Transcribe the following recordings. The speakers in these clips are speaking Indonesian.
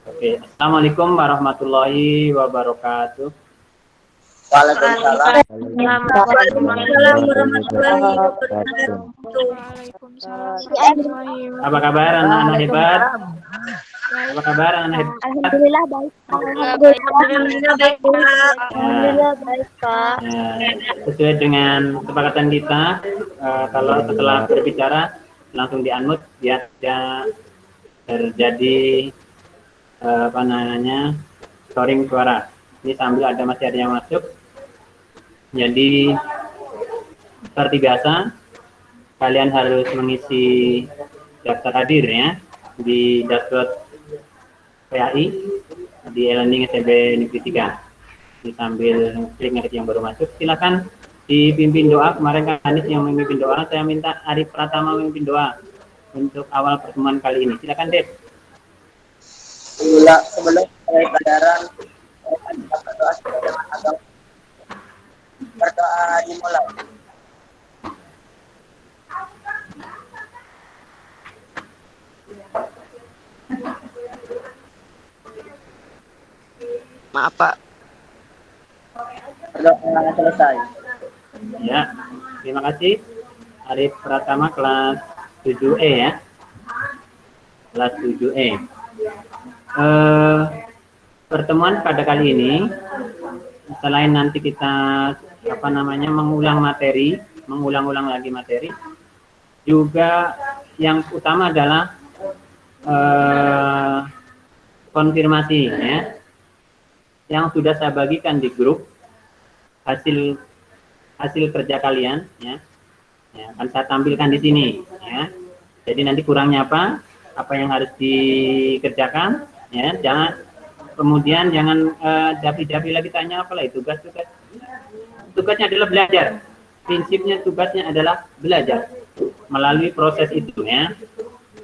Oke, Assalamualaikum warahmatullahi wabarakatuh. Waalaikumsalam. Waalaikumsalam warahmatullahi wabarakatuh. Apa kabar anak-anak hebat? Apa kabar anak hebat? Alhamdulillah baik. Alhamdulillah baik, Pak. Alhamdulillah baik, Pak. Sesuai dengan kesepakatan kita, kalau setelah berbicara langsung di-unmute biar tidak terjadi storing suara. Ini sambil masih ada yang masuk. Jadi seperti biasa kalian harus mengisi daftar hadir ya di dashboard PAI di e-learning STB Negeri 3. Jadi sambil klik yang baru masuk, silakan dipimpin doa. Kemarin kan Anis yang memimpin doa, saya minta Arif Pratama memimpin doa untuk awal pertemuan kali ini. Silakan, Dep. Sebelum mulai pelajaran, berdoa dimulai. Maaf, Pak. Berdoa selesai. Ya, terima kasih. Arif Pratama kelas 7E ya. Kelas 7E. Pertemuan pada kali ini, selain nanti kita mengulang lagi materi, juga yang utama adalah konfirmasi ya, yang sudah saya bagikan di grup hasil kerja kalian ya, akan saya tampilkan di sini ya. Jadi nanti kurangnya apa yang harus dikerjakan ya, kemudian jangan dapi-dapi lagi tanya apa lagi tugasnya adalah belajar. Prinsipnya tugasnya adalah belajar melalui proses itu ya.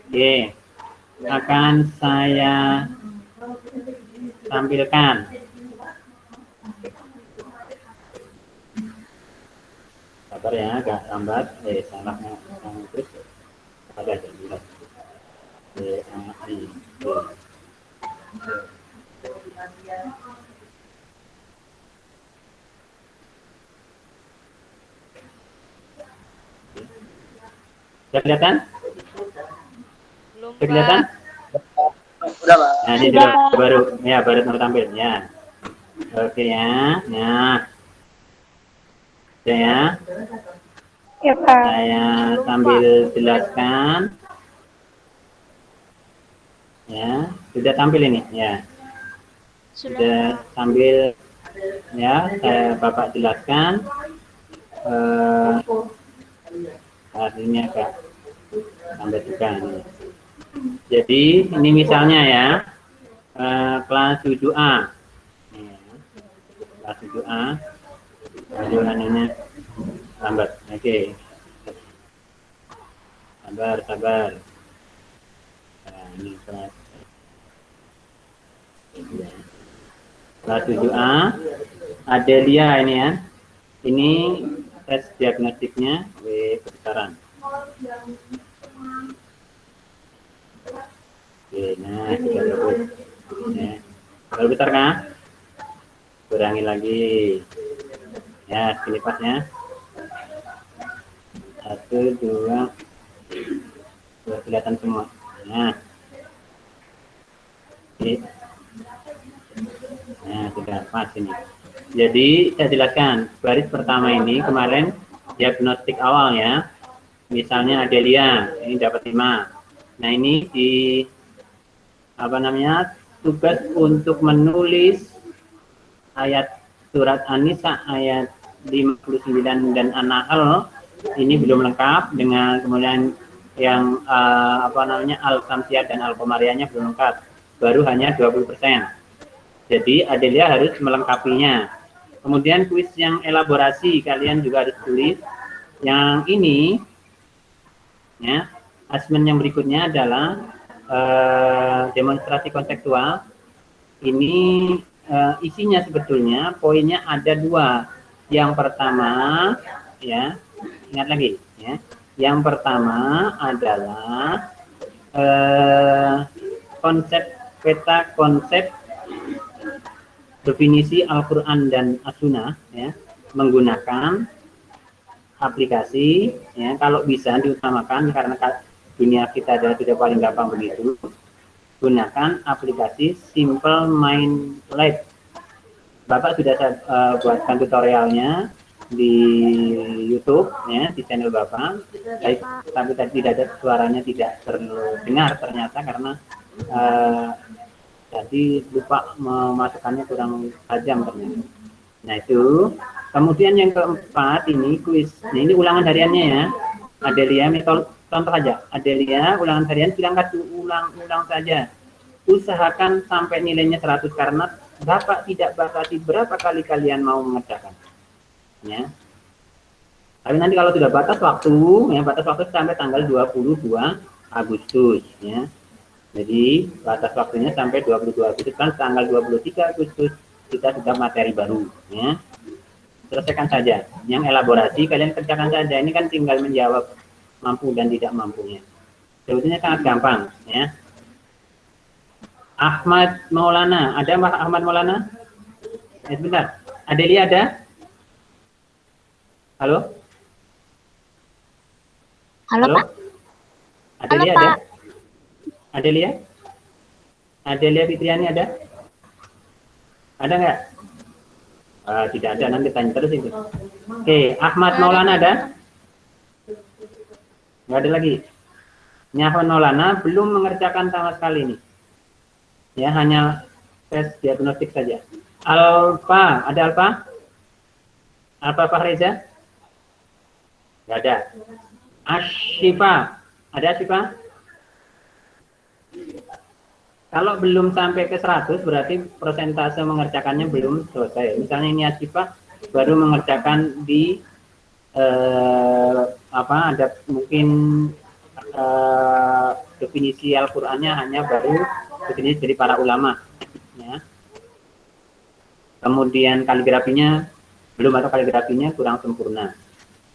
Oke, akan saya tampilkan. Sabar ya, agak lambat. Salahnya terus ada jelas. Sudah kelihatan? Sudah kelihatan? Sudah, Pak. Nah, ini juga baru mau tampil ya. Oke ya. Nah. Ya. Ya, Pak. Saya sambil jelaskan. Ya, sudah tampil ini ya. Sudah sambil ya saya Bapak jelaskan. Ini agak sampai juga nih. Jadi ini misalnya ya, kelas 7A. Kelas 7A. Jalanannya lambat. Oke. Sabar. Nah, ini kelas 7A. Adelia ini ya. Ini tes diagnostiknya kebesaran. Oke, nah sudah bagus. Ya. Kalau besar kan? Kurangi lagi. Ya, sini pasnya. 1, 2. Sudah kelihatan semua. Nah. Oke. Nah, sudah pas ini. Jadi, saya jelaskan. Baris pertama ini kemarin diagnostik awal ya. Misalnya Adelia, ini dapat 5. Nah, ini tugas untuk menulis ayat surat An-Nisa ayat 59 dan An-Nahl ini belum lengkap, dengan kemudian yang Al-Samsiyah dan Al-Qamariyahnya belum lengkap, baru hanya 20%. Jadi Adelia harus melengkapinya. Kemudian kuis yang elaborasi kalian juga harus tulis. Yang ini ya, asesmen yang berikutnya adalah demonstrasi konseptual. Ini isinya sebetulnya poinnya ada 2. Yang pertama ya, ingat lagi ya. Yang pertama adalah konsep definisi Al-Quran dan As-Sunnah, ya, menggunakan aplikasi, ya, kalau bisa diutamakan karena dunia kita adalah sudah paling gampang begitu, gunakan aplikasi Simple Mind Lab. Bapak sudah saya buatkan tutorialnya di YouTube, ya, di channel Bapak. Tapi tadi tidak ada suaranya, tidak terdengar ternyata karena tadi lupa memasukkannya kurang tajam ternyata. Nah itu. Kemudian yang keempat ini kuis. Nah, ini ulangan hariannya ya. Adelia, contoh aja. Adelia, ulangan harian silahkan ulang saja. Usahakan sampai nilainya 100 karena Bapak tidak batasi berapa kali kalian mau mengerjakan. Ya. Tapi nanti kalau sudah batas waktu, ya batas waktu sampai tanggal 22 Agustus, ya. Jadi batas waktunya sampai 22 Agustus, kan tanggal 23 Agustus kita sudah materi baru, ya. Selesaikan saja. Yang elaborasi kalian kerjakan saja. Ini kan tinggal menjawab mampu dan tidak mampunya. Sebetulnya sangat gampang, ya. Ahmad Maulana, ada Mas Ahmad Maulana? Sebentar. Adelia ada? Halo? Halo, Pak. Adelia Halo, ada? Pak. Adelia? Adelia Fitriani ada? Ada nggak? Tidak ada, nanti tanya terus itu. Oke, Ahmad Maulana ada? Nggak ada lagi. Ini Ahmad Maulana belum mengerjakan sama sekali nih. Ya, hanya tes diagnostik saja. Alfa, ada Alfa? Alfa Fahreza? Nggak ada. Ashifa, ada Ashifa? Kalau belum sampai ke 100 berarti persentase mengerjakannya belum selesai. Misalnya ini Ashifa baru mengerjakan di ada mungkin definisi Al-Qur'annya hanya baru definisi dari para ulama, ya. Kemudian kaligrafinya belum, atau kaligrafinya kurang sempurna.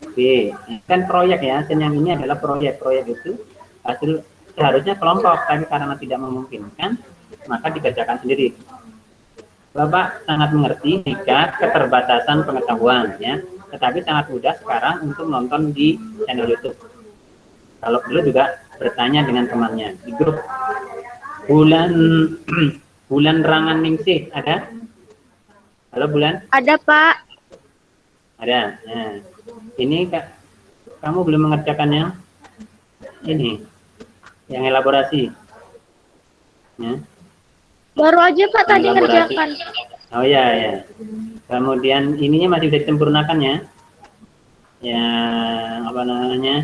Oke, kan proyek ya, yang ini adalah proyek itu hasil seharusnya kelompok, tapi karena tidak memungkinkan maka dikerjakan sendiri. Bapak sangat mengerti jika keterbatasan pengetahuan, ya, tetapi sangat mudah sekarang untuk nonton di channel YouTube. Kalau dulu juga bertanya dengan temannya di grup. Bulan Rangan Ningsih ada? Halo Bulan? Ada, Pak. Ada. Nah, ini kamu belum mengerjakannya? Ini yang elaborasi. Ya. Baru aja, Pak, tadi Elaborasi. ngerjakan. Oh ya, ya. Kemudian ininya masih bisa disempurnakan ya. Yang apa namanya?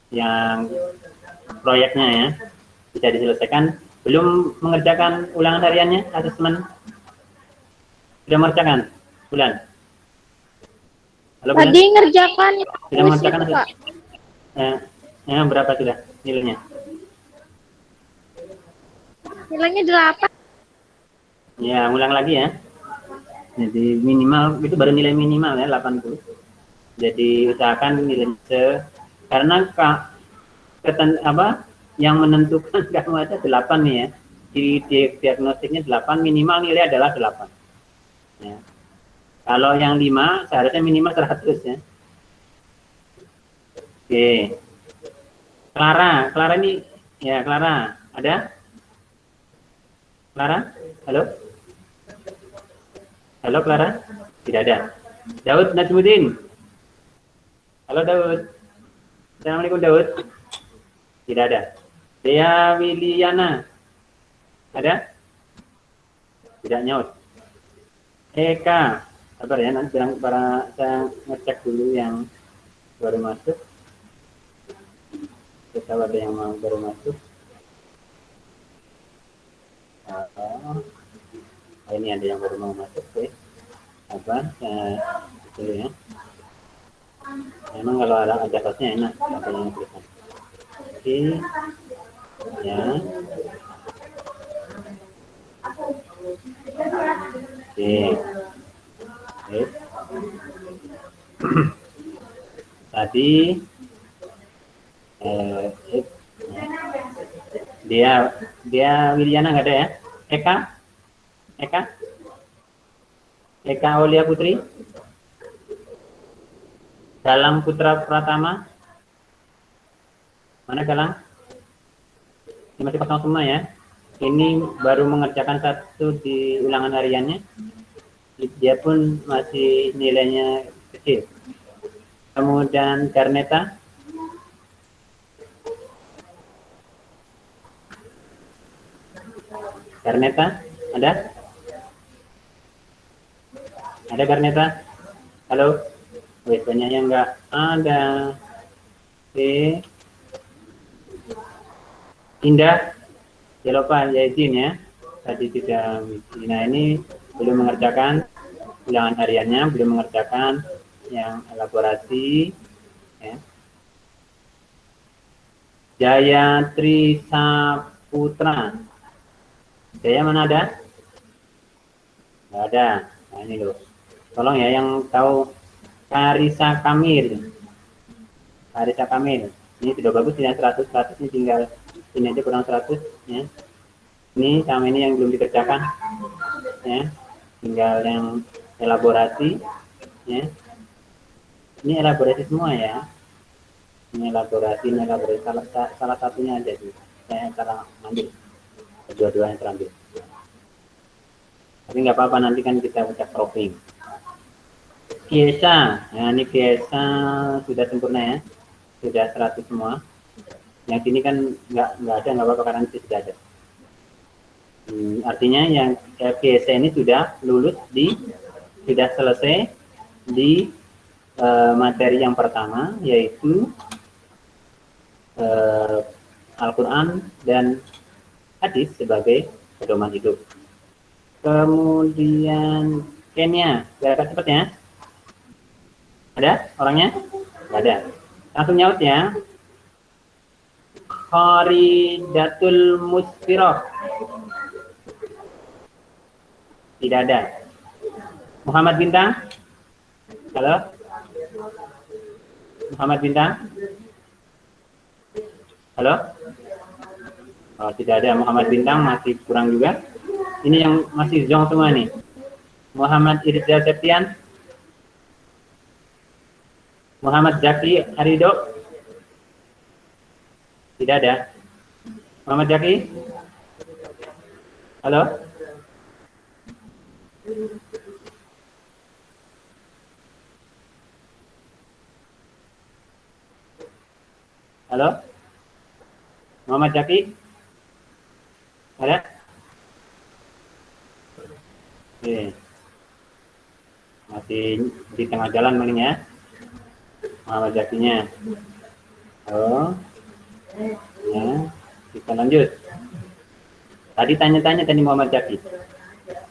Yang proyeknya ya bisa diselesaikan. Belum mengerjakan ulangan hariannya, asesmen? Sudah mengerjakan, Bulan? Halo, Bulan? Tadi ngerjakan. Sudah mengerjakan, Pak. Berapa sudah nilainya? Nilainya 8. Ya, ulang lagi ya. Jadi minimal itu baru nilai minimal ya 80. Jadi usahakan nilai karena yang menentukan kamu ada 8 nih ya. Di diagnostiknya 8, minimal nilai adalah 8. Ya. Kalau yang 5 seharusnya minimal 100 ya. Oke. Clara ini ya, Clara ada? Clara? Halo? Halo Clara? Tidak ada. Daud Najmuddin. Halo Daud. Assalamualaikum Daud. Tidak ada. Dea Wiliana. Ada? Tidak nyaut. Eka. Sabar ya, nanti saya ngecek dulu yang baru masuk. Kita ada yang baru masuk. Ini ada yang baru mau masuk, oke. Dulu ya. Memang kalau ada kosnya enak, apa yang tulisan. Oke, ya. Oke. Tadi Eh, dia Wiliana nggak ada ya? Eka, Eka, Eka Aulia Putri, Galang Putra Pratama, mana Galang? Ini masih kosong semua ya. Ini baru mengerjakan satu di ulangan hariannya. Dia pun masih nilainya kecil. Kemudian Garneta, Garneta, ada? Ada Garneta? Halo? Wih, banyak yang enggak ada. Oke. Indah, ya lupa ya izin ya. Tadi tidak. Nah ini belum mengerjakan ulangan hariannya, belum mengerjakan yang elaborasi. Ya. Jaya Tri Saputra. Jaya mana ada? Nggak ada. Nah ini loh. Tolong ya yang tahu Karisa Kamil. Karisa Kamil. Ini sudah bagus ya 100 ini tinggal ini aja kurang 100 ya. Ini sama ini yang belum dikerjakan ya. Tinggal yang elaborasi ya. Ini elaborasi semua ya. Ini elaborasi salah satunya aja sih. Saya salah ambil. Dua-duanya terambil. Tapi nggak apa-apa nanti kan kita ucap proofing. Kiesa, nah ini Kiesa sudah sempurna ya, sudah 100 semua. Yang ini kan nggak ada, nggak apa-apa karena itu sudah ada. Artinya yang Kiesa ini sudah lulus sudah selesai di materi yang pertama yaitu Al-Quran dan hadis sebagai pedoman hidup. Kemudian Kenya, gerakan cepat ya. Ada orangnya? Nggak ada. Langsung nyaut ya. Kharidatul Musfiroh. Tidak ada. Muhammad Bintang? Halo? Muhammad Bintang? Halo? Oh, tidak ada. Muhammad Bintang masih kurang juga. Ini yang masih zong semua nih. Muhammad Irzal Septian, Muhammad Zaki Arido, tidak ada. Muhammad Zaki, halo. Halo, Muhammad Zaki, ada? Oke. Masih di tengah jalan mungkin ya. Muhammad Zakinya. Oh. Ya, kita lanjut. Tadi tanya-tanya tadi Muhammad Zaki.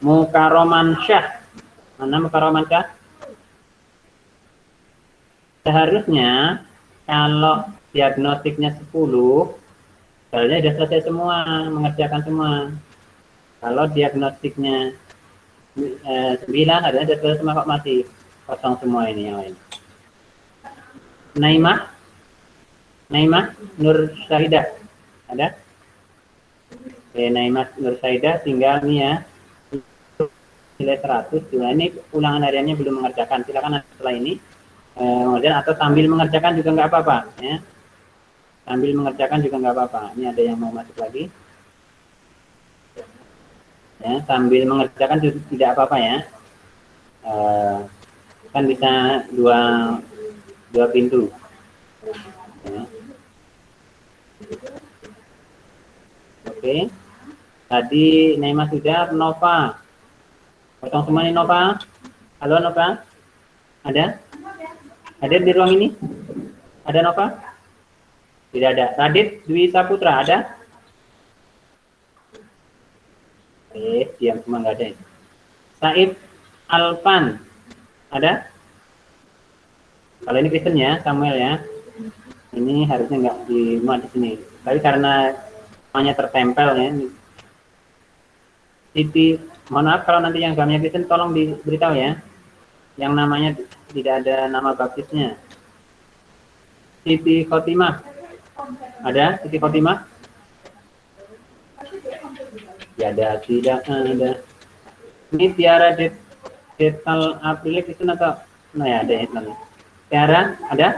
Mukaroman Syah. Mana Mukaroman Syah? Seharusnya kalau diagnostiknya 10, soalnya sudah selesai semua, mengerjakan semua. Kalau diagnostiknya 9 ada semua kok masih kosong semua ini yang lain. Naimah Nur Syahidah ada? Oke, Naimah Nur Syahidah tinggal nih ya nilai 100. Nah, ini ulangan hariannya belum mengerjakan. Silakan setelah ini mengerjakan atau sambil mengerjakan juga nggak apa-apa ya. Sambil mengerjakan juga nggak apa-apa. Ini ada yang mau masuk lagi. Ya, sambil mengerjakan juga tidak apa-apa ya. Kan bisa dua pintu. Ya. Oke. Tadi Naima sudah, Nova. Potong semua nih Nova. Halo Nova. Ada? Ada di ruang ini? Ada Nova? Tidak ada. Radit Dwi Saputra ada? Diam semua nggak ada. Said Alfan ada? Kalau ini Kristen ya, Samuel ya. Ini harusnya nggak dimuat di sini. Tapi karena namanya tertempel ya. Siti, mohon maaf kalau nanti yang gamenya Kristen tolong diberitahu ya. Yang namanya tidak ada nama baptisnya. Siti Khotimah Ada Siti Khotimah? Tidak ada. Ini Tiara Detal Aprilik itu atau? Nah ya ada itu. Tiara ada?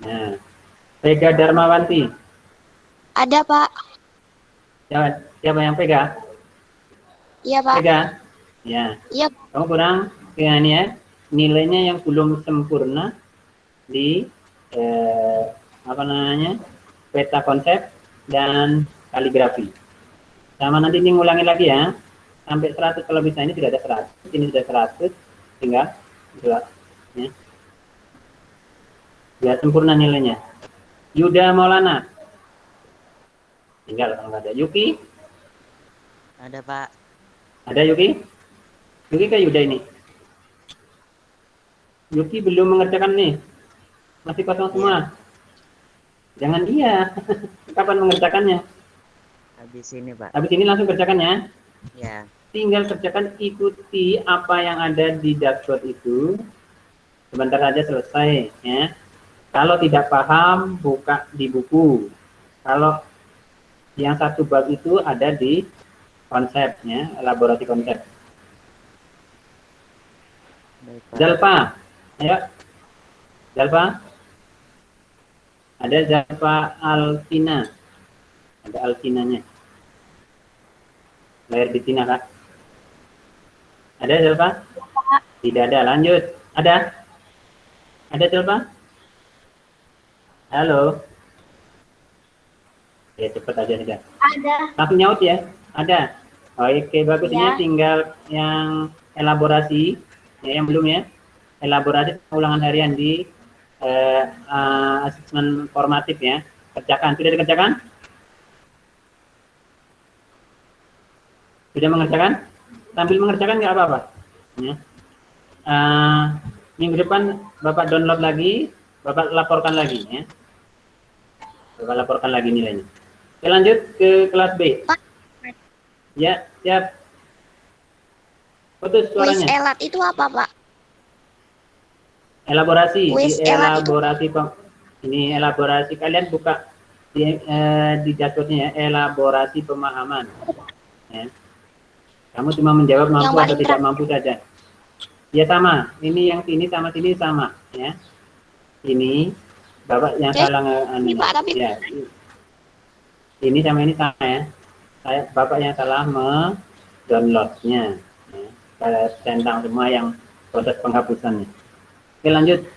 Nah, Vega Darmawanti. Ada, Pak. Siapa yang Vega? Iya, Pak. Vega? Ya. Iya. Kamu kurang ya, ini ya. Nilainya yang belum sempurna di apa namanya? Peta konsep dan kaligrafi. Sama nanti ini ngulangi lagi ya. Sampai 100 kalau bisa, ini sudah ada 100. Ini sudah 100. Tinggal 2. Ya. Biar sempurna nilainya. Yuda Maulana. Tinggal kalau nggak ada. Yuki? Ada, Pak. Ada Yuki? Yuki ke Yuda ini? Yuki belum mengerjakan nih. Masih kosong semua. Jangan iya. Kapan mengerjakannya? Habis ini, Pak. Habis ini langsung kerjakannya. Ya. Tinggal kerjakan, ikuti apa yang ada di dashboard itu. Sebentar saja selesai. Ya. Kalau tidak paham, buka di buku. Kalau yang satu bab itu ada di konsepnya, elaborasi konsep. Baik, Pak. Zalpa, ayo. Zalpa. Ada Zalpa Altina. Ada Altinanya. Lahir di Cina, Kak. Ada Zalpa? Tidak ada. Lanjut. Ada? Ada Zalpa? Halo. Ya, cepat aja sudah. Ada. Langsung nyaut ya. Ada. Oke, bagus. Ya. Ini tinggal yang elaborasi, ya, yang belum ya. Elaborasi ulangan harian di asesmen formatif ya. Kerjakan. Sudah dikerjakan? Sudah mengerjakan? Sambil mengerjakan nggak apa-apa. Ya. Minggu depan Bapak download lagi, Bapak laporkan lagi ya. Bapak laporkan lagi nilainya. Oke, lanjut ke kelas B. Ya, siap. Putus Kuis suaranya. elat itu apa, Pak? Elaborasi. Kuis Di elat elaborasi ini elaborasi, kalian buka di dashboardnya ya, elaborasi pemahaman. Ya. Kamu cuma menjawab mampu atau tidak mampu saja. Ya sama. Ini yang sini sama sini sama. Ya. Ini Bapak yang salah ini, Pak, tapi ya. Ini sama ini sama ya. Bapak yang salah mendownloadnya. Ya. Saya centang semua yang proses penghapusannya. Oke, lanjut.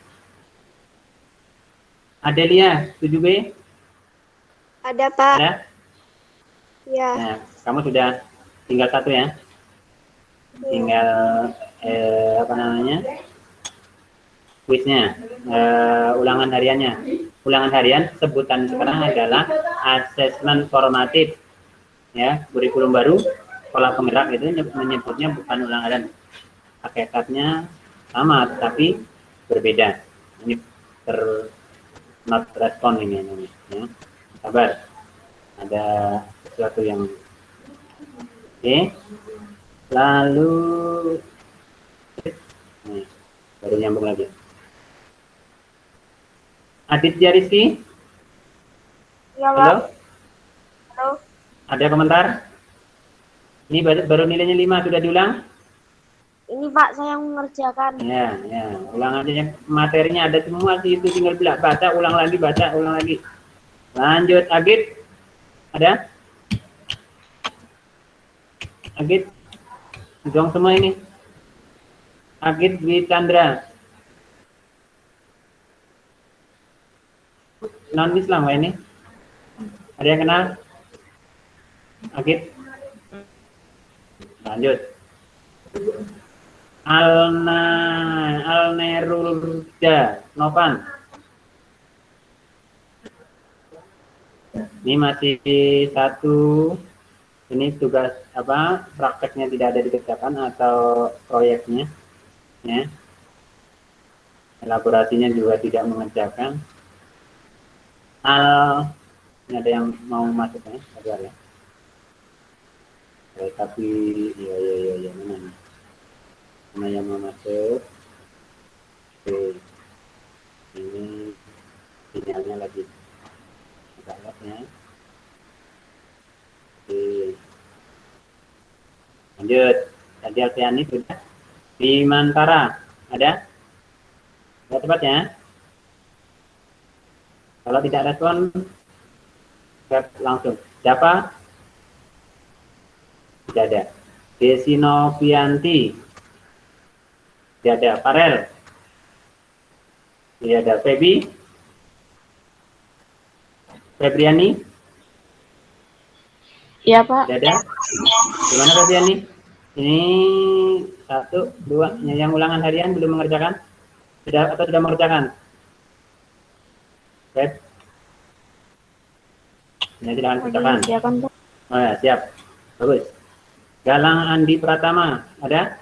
Adelia, 7B? ada, Pak. Ada? Ya. Nah, kamu sudah tinggal satu ya? Tinggal apa namanya? Kuisnya, ulangan hariannya. Ulangan harian sebutan sekarang adalah asesmen formatif. Ya, kurikulum baru, sekolah penggerak itu menyebutnya bukan ulangan harian. Hakikatnya sama, tapi berbeda. Ini not respon ini namanya. Ya. Sabar. Ada sesuatu yang oke. Lalu baru nyambung lagi. Aditya Rizky? Ya, Pak. Halo? Halo. Ada komentar? Ini baru nilainya 5, sudah diulang? Ini, Pak, saya mengerjakan. Ya, ya. Ulangannya, materinya ada semua di itu, tinggal baca, ulang lagi, baca, ulang lagi. Lanjut, Agit? Ada? Agit? Dong semua ini. Agit Dwi Chandra. Non Islam Pak ini? Ada yang kenal? Agit? Lanjut. Alnerulda Novan. Ini masih satu. Ini tugas apa? Prakteknya tidak ada dikerjakan atau proyeknya, ya. Elaborasinya juga tidak mengerjakan. Ini ada yang mau masuk ya? Sabar ya. Tapi ya mana yang mau masuk? Oke. Ini sinyalnya lagi agak lag ya. Oke. Lanjut. Tadi Alfiani sudah. Bimantara ada? Ada tempatnya? Kalau tidak respon, langsung. Siapa? Tidak ada. Desi Novianti. Tidak ada. Farel. Tidak ada. Febi. Febriani. Iya, Pak. Tidak ada. Gimana Febriani? Ini 1, 2. Yang ulangan harian belum mengerjakan? Sudah atau sudah mengerjakan? Feb. Ini silahkan kerjakan. Silakan, Pak. Oh ya, siap. Bagus. Galang Andi Pratama, ada?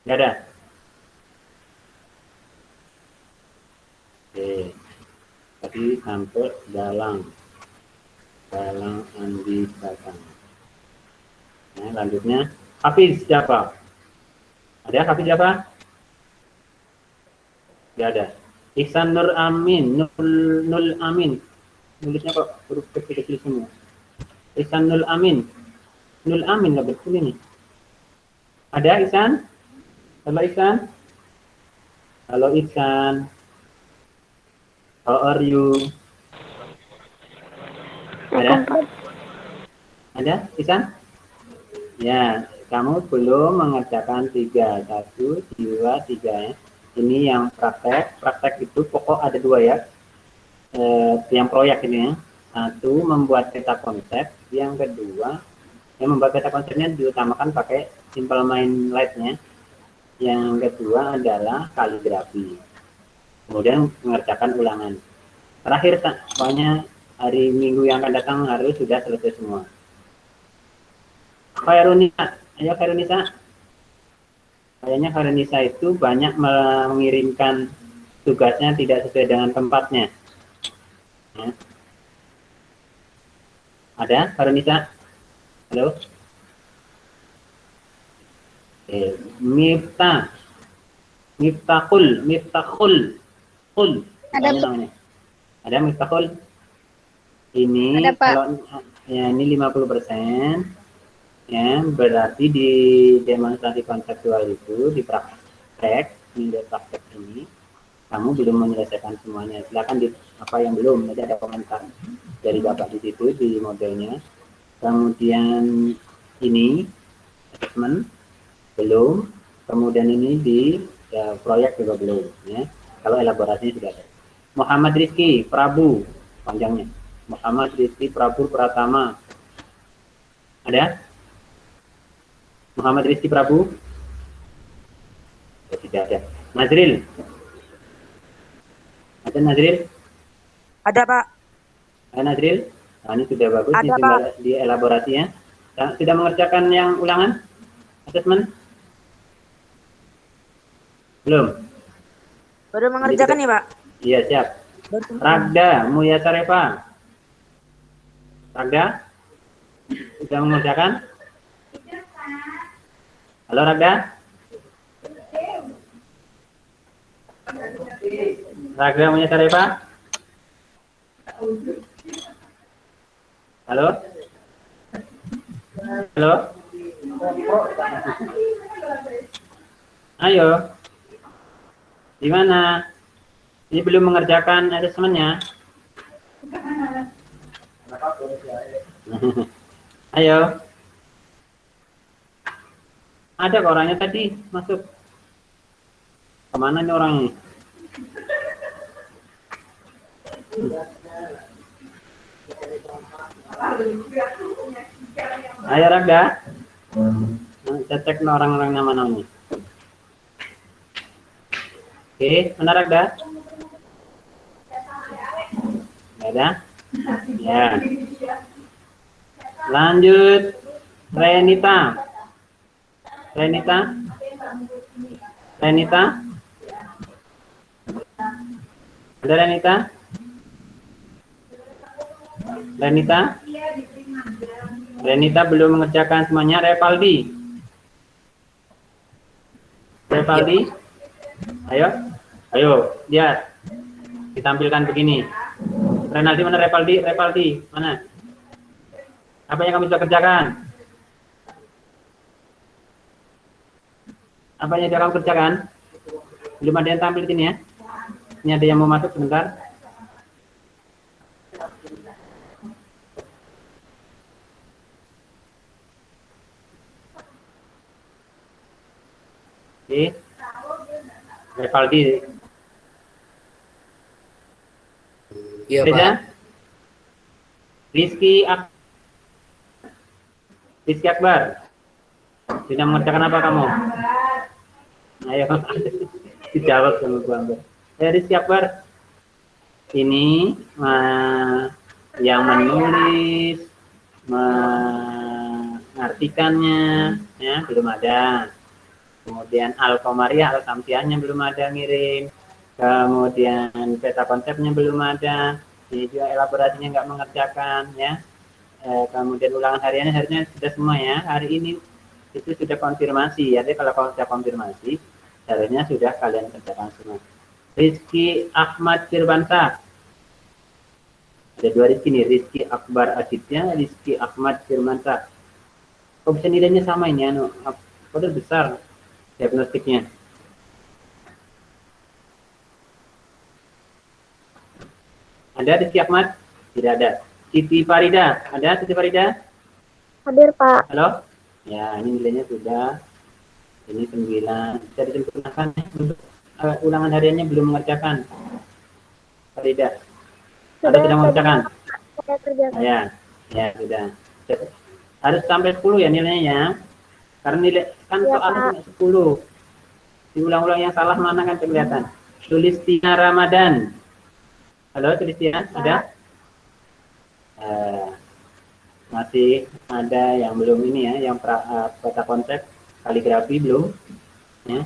Tidak ada. Oke. Tadi sampai Galang Andi Pratama. Nah, lanjutnya Hafiz siapa? Ada Hafiz siapa? Tidak ada. Ihsan Nur Amin, Nul Amin. Nulisnya kok huruf kecil-kecil semua. Ihsan Nul Amin. Nul Amin nggak betul ini. Ada Ihsan? Halo Ihsan. Halo Ihsan. How are you? Ada? Ada Ihsan? Ya, kamu belum mengerjakan 3. 1, 2, 3 ya. Ini yang praktek. Praktek itu pokok ada 2 ya. Yang proyek ini ya. 1 membuat peta konsep. Yang kedua, yang membuat peta konsepnya diutamakan pakai simple mind light-nya. Yang kedua adalah kaligrafi. Kemudian mengerjakan ulangan. Terakhir, pokoknya hari Minggu yang akan datang harus sudah selesai semua. Khairunisa, ayo Khairunisa. Kayaknya Khairunisa itu banyak mengirimkan tugasnya tidak sesuai dengan tempatnya. Ya. Ada Khairunisa? Halo? Miftahul. Ada, Pak. Namanya. Ada Miftahul? Ini Ada, Pak. kalau ya ini 50%. Ya, berarti di demonstrasi konseptual itu di praktek, minggu praktek ini kamu belum menyelesaikan semuanya. Silakan di apa yang belum, nanti ada komentar dari Bapak di situ di modelnya. Kemudian ini assessment belum, kemudian ini di proyek juga belum ya. Kalau elaborasinya sudah ada. Muhammad Rizky Prabu panjangnya. Muhammad Rizky Prabu Pratama. Ada? Muhammad Rizky Prabu? Oh, tidak ada. Nazril? Ada Nazril? Ada, Pak. Ada Nazril? Nah, ini sudah bagus. Ada, ini Pak. sudah di elaborasinya. Sudah mengerjakan yang ulangan? Assessment? Belum? Baru mengerjakan nih, Pak. Iya, siap. Ragda Muya Sarefa. Ragda? Sudah mengerjakan? Halo Ragda? Ragda Muya Sarefa? Halo? Halo? Ayo. Di mana? Ini belum mengerjakan asesmennya. Ayo. Ada kok orangnya tadi masuk. Kemana nih orangnya? Ayo Ragda. Kita cek orang-orang nama-namanya. Oke, mana Ragda? Ada? Ya. Lanjut. Renita. Renita? Ada Renita? Renita belum mengerjakan semuanya. Revaldi? Ayo. Ayo, lihat. Ditampilkan begini. Renaldi mana? Repaldi mana? Apa yang kamu sudah kerjakan? Apa yang sudah kamu kerjakan? Belum ada yang tampil di sini ya? Ini ada yang mau masuk sebentar. Oke. Repaldi. Iya, Reza? Pak. Rizky Akbar. Sudah mengerjakan apa kamu? Ayo. Dijawab sama Bu Amber. Rizky Akbar. Ini yang menulis, mengartikannya, ya belum ada. Kemudian Al-Qamariyah, Al-Samsiahnya belum ada ngirim. Kemudian peta konsepnya belum ada. Ini juga elaborasinya nggak mengerjakan, ya. Kemudian ulangan hariannya harusnya sudah semua ya. Hari ini itu sudah konfirmasi. Jadi kalau sudah konfirmasi, harusnya sudah kalian kerjakan semua. Rizky Ahmad Firmansyah. Ada dua Rizky nih, Rizky Akbar Aditya, Rizky Ahmad Firmansyah. Kok bisa nilainya sama ini? Kode besar diagnostiknya. Ada Rizky Ahmad? Tidak ada. Siti Farida, ada Siti Farida? Hadir, Pak. Halo? Ya, ini nilainya sudah. Ini 9. Bisa disempurnakan untuk ulangan hariannya belum mengerjakan. Farida. Atau sudah mengerjakan? Saya kerjakan. Ya, sudah. Harus sampai 10 ya nilainya ya. Karena nilai kan Ya, soalnya Pak. cuma 10. Diulang-ulang yang salah mana kan kelihatan. Sulistina Ramadan. Halo, Sulistina, ada? Masih ada yang belum ini ya, yang peta konsep kaligrafi belum, ya,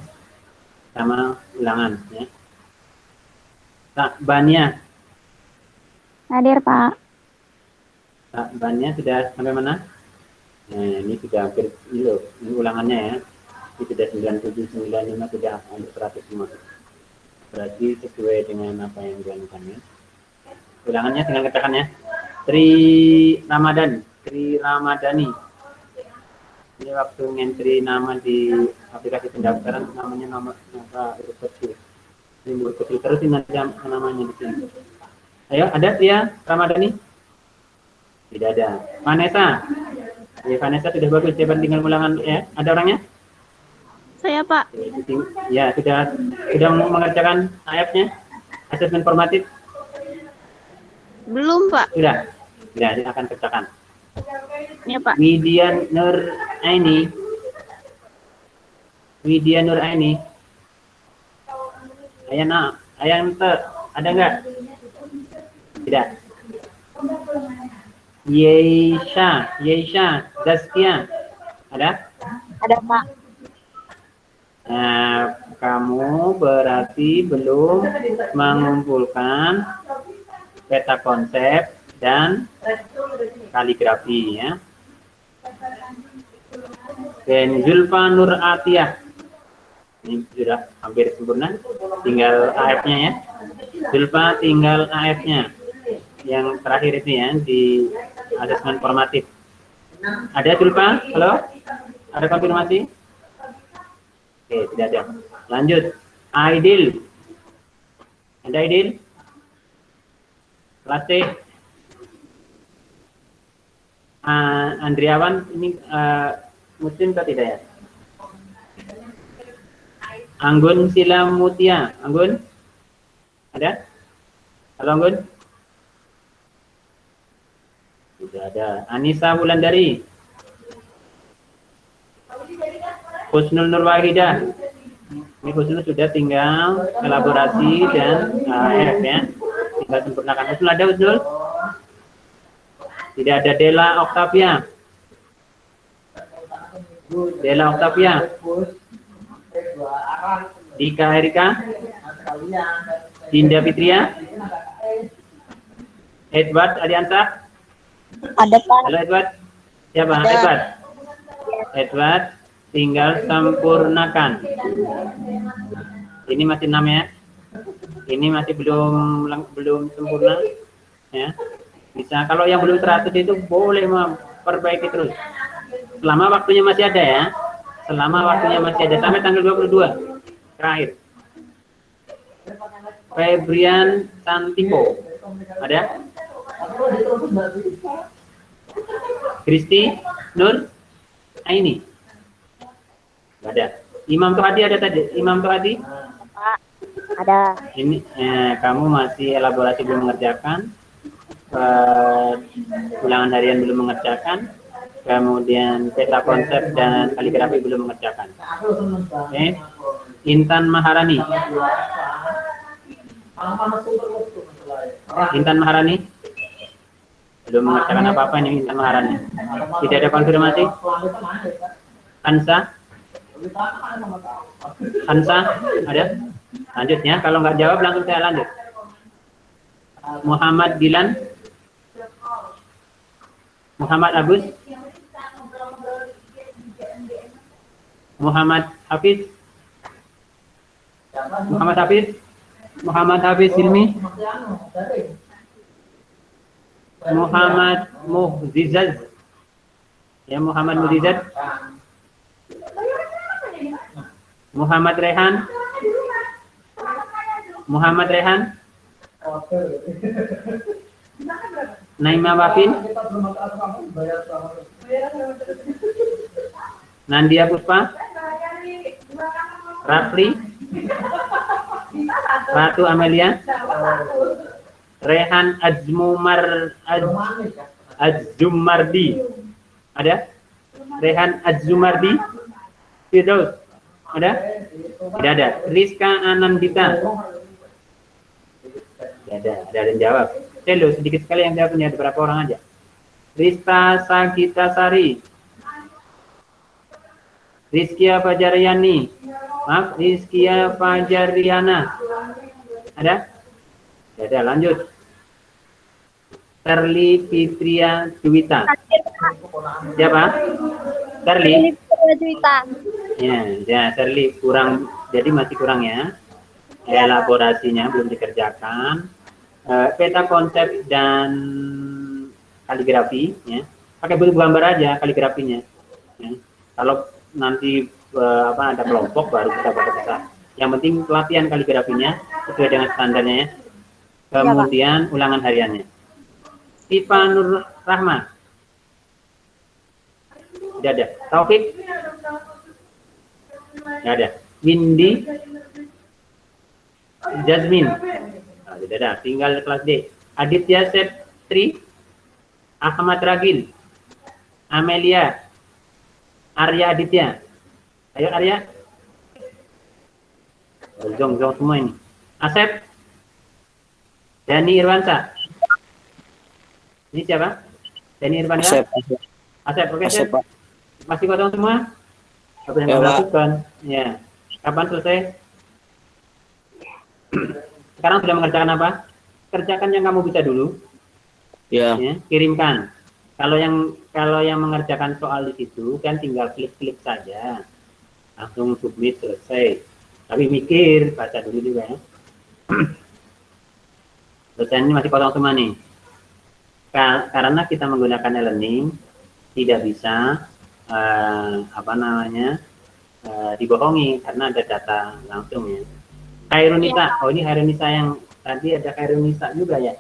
sama ulangan, ya. Kak Bania, Hadir, Pak. Kak Bania sudah sampai mana? Nah, ini sudah hampir ini loh, ini ulangannya ya. Ini sudah 97, 95 sudah hampir 100 semua. Berarti sesuai dengan apa yang dilakukan ya. Ulangannya tinggal kerjakan ya. Tri Ramadhani. Ini waktu ngentri nama di aplikasi pendaftaran namanya nama huruf kecil. Ini huruf kecil terus ini namanya di sini. Ayo, ada Tia Ramadhani? Tidak ada. Vanessa. Ya, Vanessa sudah bagus. Coba tinggal ulangan ya. Ada orangnya? Saya, Pak. Ya, sudah mengerjakan AF-nya? Asesmen formatif? Belum, Pak. Sudah. Ya, dia akan kerjakan. Ya, Pak. Widya Nur Aini. Ayanta, ada nggak? Tidak. Yeisha, Zaskia, ada? Ada, Pak. Nah, kamu berarti belum mengumpulkan peta konsep dan kaligrafi ya. Dan Zulfa Nur Atiyah. Ini sudah hampir sempurna. Tinggal AF-nya ya. Zulfa tinggal AF-nya. Yang terakhir itu ya di asesmen formatif. Ada Zulfa? Halo? Ada konfirmasi? Oke, tidak ada. Lanjut. Aidil. Ada Aidil? Kelas C. Andriawan ini muslim atau tidak ya? Anggun Sila Mutia. Anggun? Ada? Halo Anggun? Tidak ada. Anissa Wulandari. Husnul Nur Wahidah. Ini Husnul sudah tinggal elaborasi dan F ya. Tinggal sempurnakan. Husnul ada Husnul? Tidak ada. Dela Octavia. Dika Erika. Dinda Fitria. Edward Adiansa. Ada, Pak. Halo Edward. Siapa? Ada. Edward. Tinggal sempurnakan. Ini masih 6 ya. ini masih belum sempurna, ya. Bisa kalau yang belum 100 itu boleh memperbaiki terus. Selama waktunya masih ada ya. Selama waktunya masih ada sampai tanggal 22 terakhir. Febrian Santipo. Ada? Kristi Nur Aini. Nggak ada. Imam Tuhadi ada tadi? Imam Tuhadi? Pak. Ada. Ini kamu masih elaborasi belum mengerjakan. Ulangan harian belum mengerjakan. Kemudian peta konsep dan kaligrafi belum mengerjakan. Oke. Intan Maharani. Intan Maharani belum mengerjakan apa-apa ini. Intan Maharani tidak ada konfirmasi. Hansa ada? Lanjut ya, kalau nggak jawab langsung saya lanjut. Muhammad Dilan, Muhammad Agus, Muhammad Hafiz, Muhammad Hafiz Hilmi, Muhammad Muhzizaz, ya Muhammad Muhzizaz, Muhammad Rehan, Naima Wafin, Nandia Puspa, Rafli, Ratu Amelia, Rehan Azumardi, ada? Rehan Azumardi, Firdaus, ada? Tidak ada. Rizka Anandita, tidak ada yang jawab. Sedikit sekali yang jawabnya, ada berapa orang aja? Rista Sagita Sari, Rizkia Fajariani, maaf, Rizkia Fajariana, ada? Tidak ada. Lanjut. Terli Fitria Juwita. Siapa? Terli. Ya, Terli kurang, jadi masih kurang ya. Elaborasinya belum dikerjakan. Peta konsep dan kaligrafi, ya. Pakai bentuk gambar aja kaligrafinya. Ya. Kalau nanti ada kelompok baru kita baca. Yang penting pelatihan kaligrafinya sesuai dengan standarnya ya. Kemudian ulangan hariannya. Tifa Nur Rahma. Tidak ada. Taufik. Tidak ada. Windy. Jasmine. Nah, tidak ada. Tinggal kelas D. Aditya Septri. Ahmad Ragil. Amelia. Arya Aditya. Ayo Arya. Jong semua ini. Asep. Dani Irwansa. Ini siapa? Dani Irwansa. Asep. Oke, Asep. Masih kosong semua? Apa yang kamu lakukan? Ya. Kapan selesai? Sekarang sudah mengerjakan apa? Kerjakan yang kamu bisa dulu. Ya. Kirimkan. Kalau yang mengerjakan soal di situ kan tinggal klik saja. Langsung submit selesai. Tapi mikir, baca dulu juga ya. Dosen ini masih kosong semua nih. Karena kita menggunakan e-learning tidak bisa dibohongi karena ada data langsung ya. Khairunisa, oh ini Khairunisa yang tadi ada Khairunisa juga ya.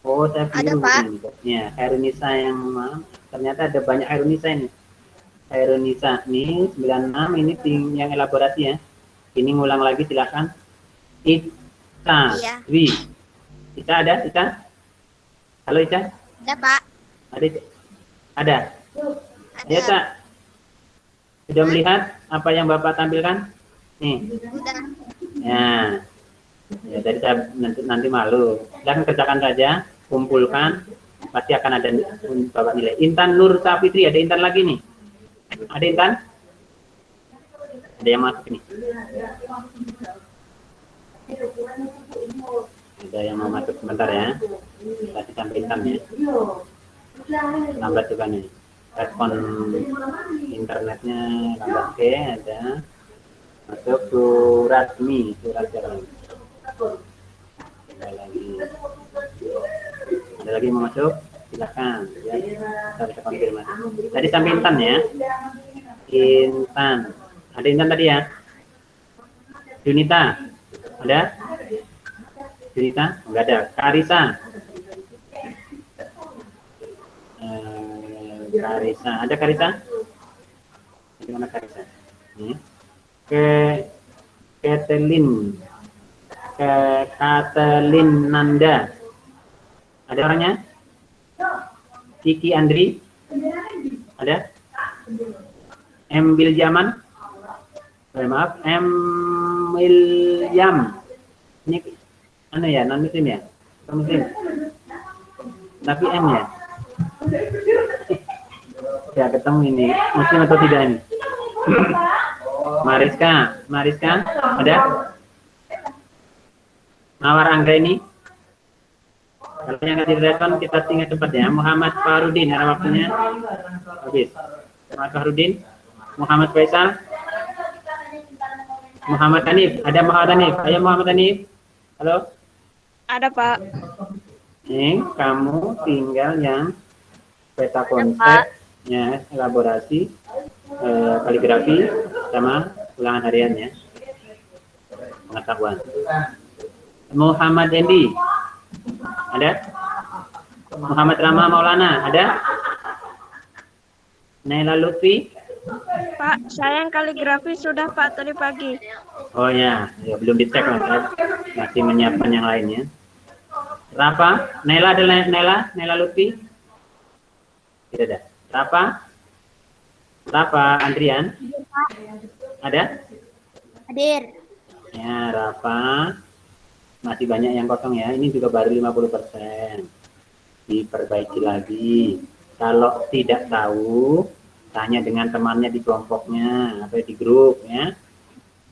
Oh saya keliru ini. Ya Khairunisa yang ternyata ada banyak Khairunisa ini. Khairunisa nih 96 ini yang elaborasi ya. Ini ngulang lagi silakan. Ica, Dwi. Ica ada? Ica? Halo Ica? Ada Pak. Ada. Ya Cak. Sudah melihat apa yang Bapak tampilkan? Nih. Ya. Ya dari saya nanti malu. Silahkan kerjakan saja, kumpulkan, pasti akan ada Bapak nilai. Intan Nur Safitri, ada Intan lagi nih. Ada Intan? Ada yang masuk nih. Ada yang mau masuk sebentar ya. Kasih sampai Intan ya. Lambat juga nih. Respon internetnya lambat. Oke, ada. Masuk surat jalan. lagi. Ada lagi mau masuk? Silakan. Ya, kita bisa konfirmasi. Tadi sampai Intan ya. Intan. Ada Intan tadi ya? Junita. Ada? Junita? Enggak ada. Karisa. Karisa. Ada Karisa? Di mana Karisa? Ini. Kathleen Nanda. Ada orangnya? Kiki Andri? Ada? M. Biljaman? Maaf, M. William. Ini mana ya? Non muslim ya? Non muslim. Tapi M ya? Ya ketemu ini. Muslim atau tidak ini? Mariska, ada? Mawar Angga ini? Kalau yang nggak direspon kita tinggal cepat ya. Muhammad Farudin, ada waktunya? Habis. Muhammad Farudin, Muhammad Faisal, Muhammad Hanif, ada Muhammad Hanif? Ayo Muhammad Hanif. Halo? Ada, Pak. Nih, kamu tinggal yang peta konsep, ya, elaborasi, kaligrafi, sama ulangan hariannya, pengetahuan. Muhammad Dendi, ada? Muhammad Rama Maulana, ada? Naila Lutfi? Pak, saya yang kaligrafi sudah, Pak, tadi pagi. Oh ya, ya belum dicek lah, saya masih menyiapkan yang lainnya. Rafa, Naila ada Naila Lutfi? Tidak ada. Rafa Andrian? Ada? Hadir. Ya, Rafa. Masih banyak yang kosong ya. Ini juga baru 50%. Diperbaiki lagi. Kalau tidak tahu, tanya dengan temannya di kelompoknya atau di grup ya.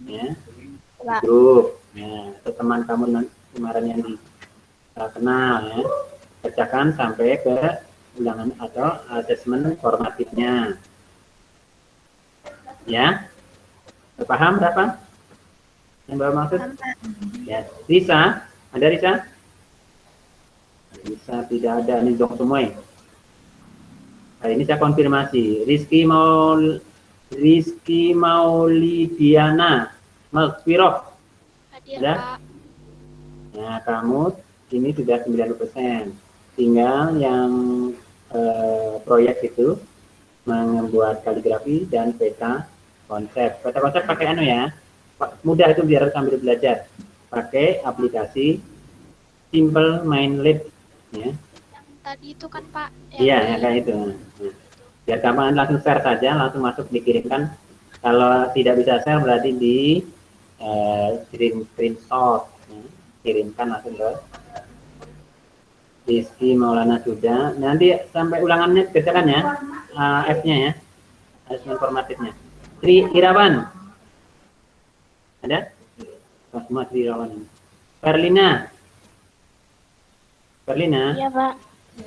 Ya. Di grup. Ya, atau teman kamu kemarin yang kenal ya. Kerjakan sampai ke ulangan atau asesmen formatifnya. Ya. Paham berapa? Yang bawa maksud? Ya. Risa, ada Risa? Risa tidak ada, ini dong semua ya. Kali ini saya konfirmasi. Rizky Maulidiana Magfiroh. Ada? Ya, kamu ini sudah 90%. Tinggal yang proyek itu membuat kaligrafi dan peta konsep. Peta konsep pakai anu ya. Mudah itu biar sambil belajar. Pakai aplikasi Simple Mindlab ya. Tadi itu kan Pak. Iya, ya, kayak itu. Nah, biar gampang langsung share saja, langsung masuk dikirimkan. Kalau tidak bisa share berarti di screenshot, ya. Kirimkan langsung ke Rizky Maulana sudah. Nanti sampai ulangannya kerjakan ya, F-nya ya, harus informatifnya. Tri Irawan, ada? Oh, semua Tri Irawan. Perlina. Iya, Pak.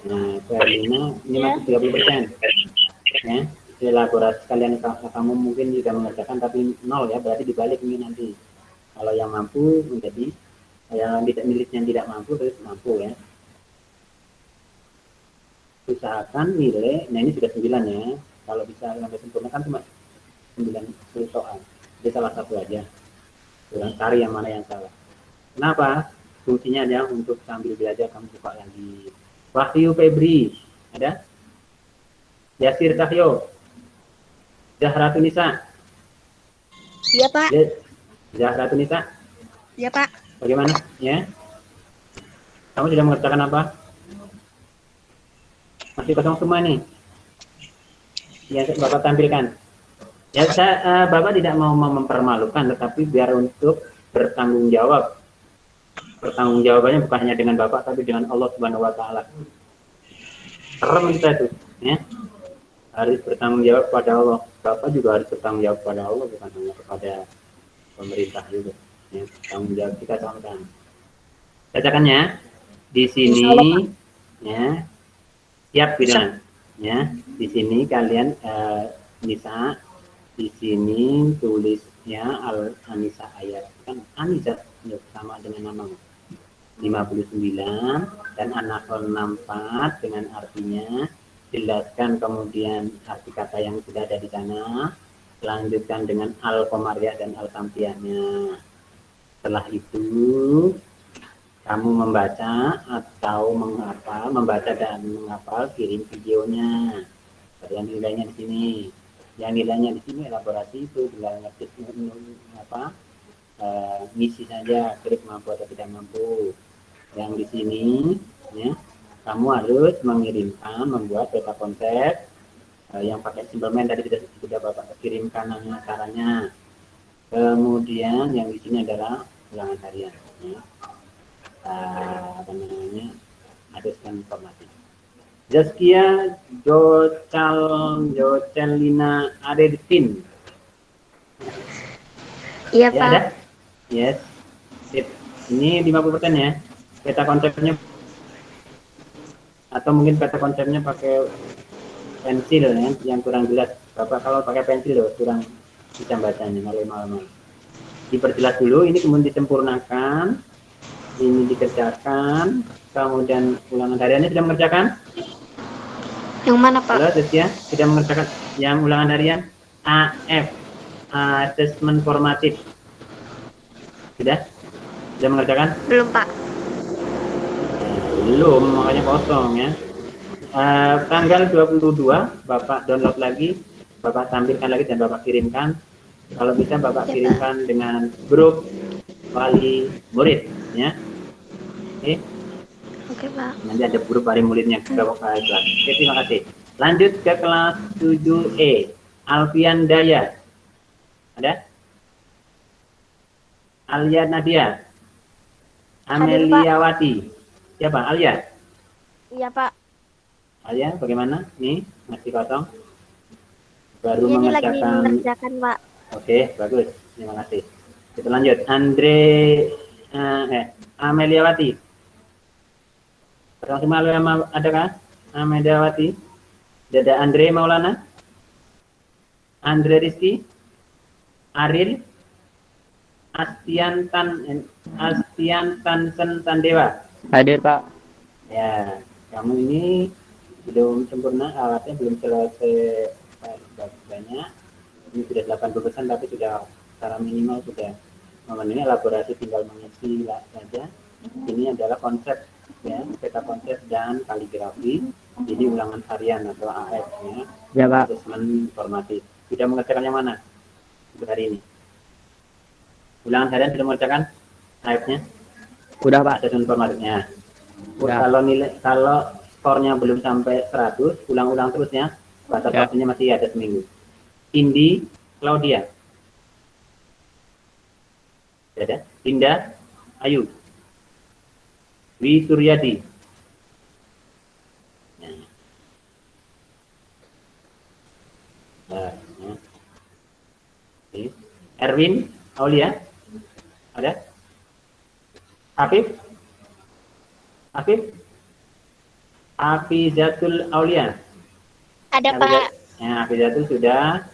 Nah, Perlina ini masih 30%. Ya, elaborasi kalian kamu mungkin juga mengerjakan tapi 0 ya, berarti dibalik ini nanti. Kalau yang mampu menjadi, yang tidak miliknya tidak mampu terus mampu ya. Usahakan nilai, nah ini sudah 9 ya. Kalau bisa sampai sempurna kan cuma 90 soal. Jadi salah satu aja. Kurang cari yang mana yang salah. Kenapa? Fungsinya adalah untuk sambil belajar kamu buka lagi. Wahyu Febri, ada? Yasir Cahyo, Zahra Tunisa. Iya, Pak. Zahra Tunisa. Iya, Pak. Bagaimana? Ya. Kamu sudah mengerjakan apa? Masih kosong semua nih. Ya, Bapak tampilkan. Ya, Bapak tidak mau mempermalukan, tetapi biar untuk bertanggung jawab. Pertanggung jawabannya bukan hanya dengan Bapak, tapi dengan Allah Subhanahu Wa Taala. Serem kita itu, ya. Harus bertanggung jawab pada Allah. Bapak juga harus bertanggung jawab pada Allah, bukan hanya kepada pemerintah juga. Ya, tanggung jawab kita sama-sama. Bacakannya di sini, ya. Siap bilang, ya. Di sini kalian bisa di sini tulisnya Al-Anisa ayat kan Anisa sama dengan nama. 59 dan anakron 64 dengan artinya, jelaskan kemudian arti kata yang sudah ada di sana, lanjutkan dengan al-komariah dan al-samsiahnya. Setelah itu kamu membaca atau menghafal, membaca dan menghafal, kirim videonya. Yang nilainya di sini. Yang nilainya di sini elaborasi itu bila ngetik ngisi saja, klik mampu atau tidak mampu. Yang di sini ya, kamu harus mengirimkan, membuat peta konsep yang pakai simpleman tadi sudah Bapak kirimkan caranya. Kemudian yang di sini adalah ulangan harian ya. Apa namanya, adreskan informasi. Zaskia Jocelina Aredin. Iya, Ya, Pak. ada? Yes. Sip. Ini 50% ya. Peta konsepnya atau mungkin peta konsepnya pakai pensil ya, yang kurang jelas. Bapak kalau pakai pensil loh, kurang bisa bacanya malam-malam. Diperjelas dulu, ini kemudian disempurnakan, ini dikerjakan, kemudian ulangan hariannya sudah mengerjakan? Yang mana, Pak? Halo, Desya, sudah mengerjakan yang ulangan harian AF, Assessment Formatif. Sudah? Sudah mengerjakan? Belum, Pak. Belum, makanya kosong ya. Tanggal 22 Bapak download lagi, Bapak tampilkan lagi dan Bapak kirimkan. Kalau bisa Bapak kirimkan dengan grup wali murid ya. Oke. Oke, Pak. Nanti ada grup wali muridnya ke kelas. Oke, terima kasih. Lanjut ke kelas 7E. Alfian Daya. Ada? Alia Nadia. Ameliawati. Siapa? Alia? Iya, Pak. Alia, bagaimana? Nih, masih kosong. Baru Ini lagi mengerjakan. mengerjakan, Pak. Oke, bagus. Terima kasih. Kita lanjut. Ameliawati. Pertama semua adakah? Ameliawati. Ada Andre Maulana. Andre Rizky. Aril. Astian Tansen Tandewa. Hadir, Pak. Ya, kamu ini belum sempurna, alatnya belum selesai banyak. Ini sudah 80% tapi sudah secara minimal sudah memenuhi, elaborasi tinggal mengisi saja. Ini adalah konsep ya, peta konsep dan kaligrafi. Jadi ulangan harian atau AF ya. Ya, Pak. Asesmen formatif. Sudah mengerjakan yang mana untuk hari ini? Ulangan harian sudah mengerjakan AF-nya? Udah, Pak. Asesmen formatifnya. Udah. Kalau skornya belum sampai 100, ulang-ulang terus ya. Batas Ya. waktunya masih ada seminggu. Indi Claudia. Ada? Indah Ayu. Wi Suryadi. Nah, ya. Oke. Erwin Aulia. Ada? Afif? Hafizatul Aulia. Ada, Pak. Ya, Hafizatul sudah.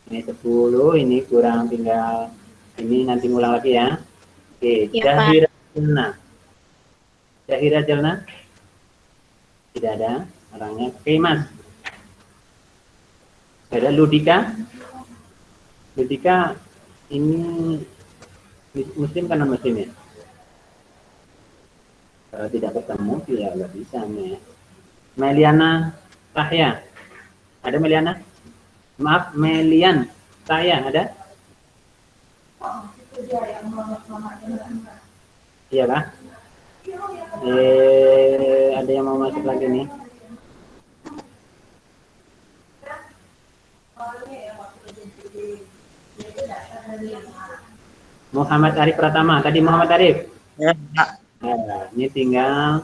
Ini 10, ini kurang tinggal ini nanti ngulang lagi ya. Oke, Ya, Pak. Zahira Jelna. Zahira Jelna? Tidak ada orangnya. Oke, Mas. Ada Ludika. Ludika ini muslim kan non muslim ya? Kalau tidak ketemu ya nggak bisa nih. Meliana Tahya. Ada Meliana? Maaf, Melian Tahya ada? Iya kah? Ada yang mau masuk lagi nih? Muhammad Arif Pratama. Tadi Muhammad Arif. Ya, Pak. Nah, ini tinggal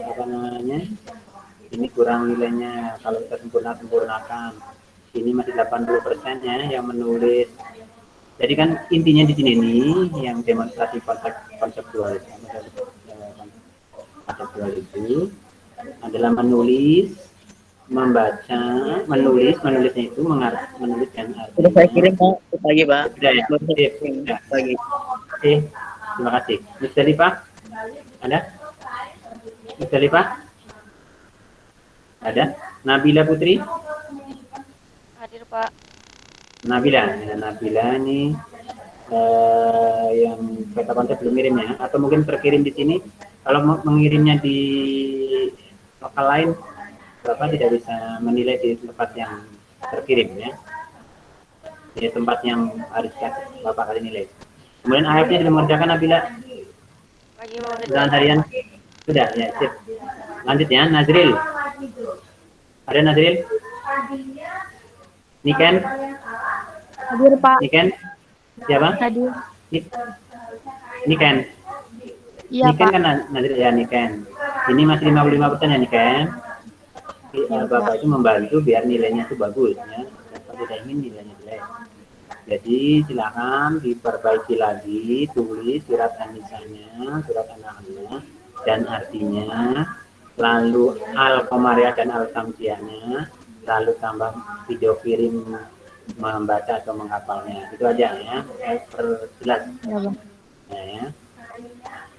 apa namanya? Ini kurang nilainya. Kalau kita sempurnakan. Ini masih 80% ya yang menulis. Jadi kan intinya di sini nih yang demonstrasi konseptual itu adalah menulis, membaca, menulisnya itu menuliskan artinya. Udah saya kirim, Pak. Pagi, Pak. Sudah ya? Pagi. Oke. Terima kasih. Musdalifah? Ada? Musdalifah? Ada? Nabila Putri? Hadir Pak. Nabila. Ya, Nabila ini yang peta konsep belum kirim ya, atau mungkin terkirim di sini. Kalau mengirimnya di lokal lain, Bapak tidak bisa menilai di tempat yang terkirim ya. Di tempat yang harus Bapak kali nilai. Kemudian AF-nya sudah mengerjakan Nabila. Lagi mau Ulangan harian sudah ya, sip. Lanjut ya, Nazril. Ada Nazril? Niken? Hadir Pak. Niken? Siapa? Hadir. Niken? Iya Niken Pak. kan Nazril ya, Niken. Ini masih 55% ya, Niken. Bapak itu membantu biar nilainya itu bagus ya. Bapak tidak ingin nilainya jelek. Jadi silakan diperbaiki lagi, tulis surat anisanya, surat anak-anak, dan artinya, lalu al-komariah dan al-tamsiahnya, lalu tambah video kirim membaca atau menghafalnya. Itu aja ya, perjelas. Ya, ya.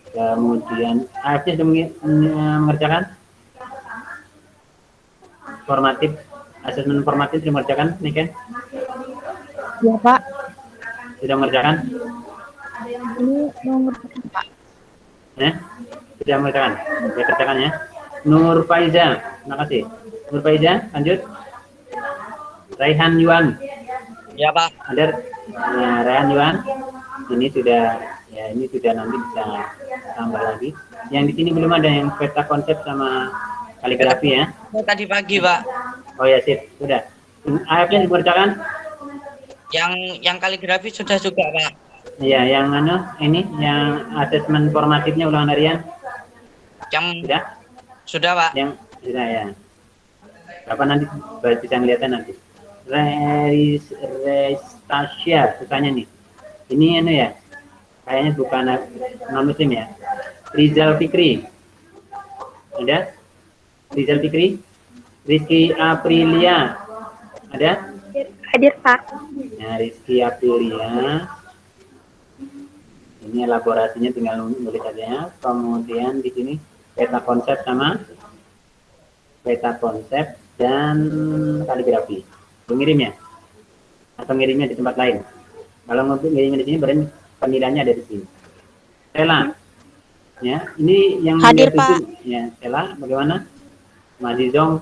Kemudian AFC sudah mengerjakan formatif, asesmen formatif sudah mengerjakan, nih kan? Iya Pak. Sudah mengerjakan? Ini mau ngerjakan Pak. Sudah mengerjakan? Sudah kerjakan ya. Nur Faiza, terima kasih. Nur Faiza, lanjut. Raihan Yuan. Ya Pak. Ada ya, Raihan Yuan. Ini sudah ya, ini sudah nanti bisa tambah lagi. Yang di sini belum ada yang peta konsep sama kaligrafi ya. Tadi pagi Pak. Oh ya sip, sudah. AF-nya dikerjakan? Yang kaligrafi sudah juga Pak. Iya, yang ini yang asesmen formatifnya ulangan harian. Yang Sudah? Pak. Yang sudah ya. Kapan nanti bisa ngeliatnya nanti. Restasia susahnya nih. Ini ya. Kayaknya bukan non muslim ya. Rizal Fikri. Ada? Rizal Fikri? Rizky Aprilia. Ada? Hadir Pak. Nah, Rizky Aprilia. Ini elaborasinya tinggal nulis aja. Kemudian di sini peta konsep sama peta konsep dan kaligrafi. Mengirimnya atau ngirimnya di tempat lain. Kalau ngirimnya di sini berarti penilaiannya ada di sini. Stella, ya ini yang Hadir Pak. Ya Stella, bagaimana? Mazizong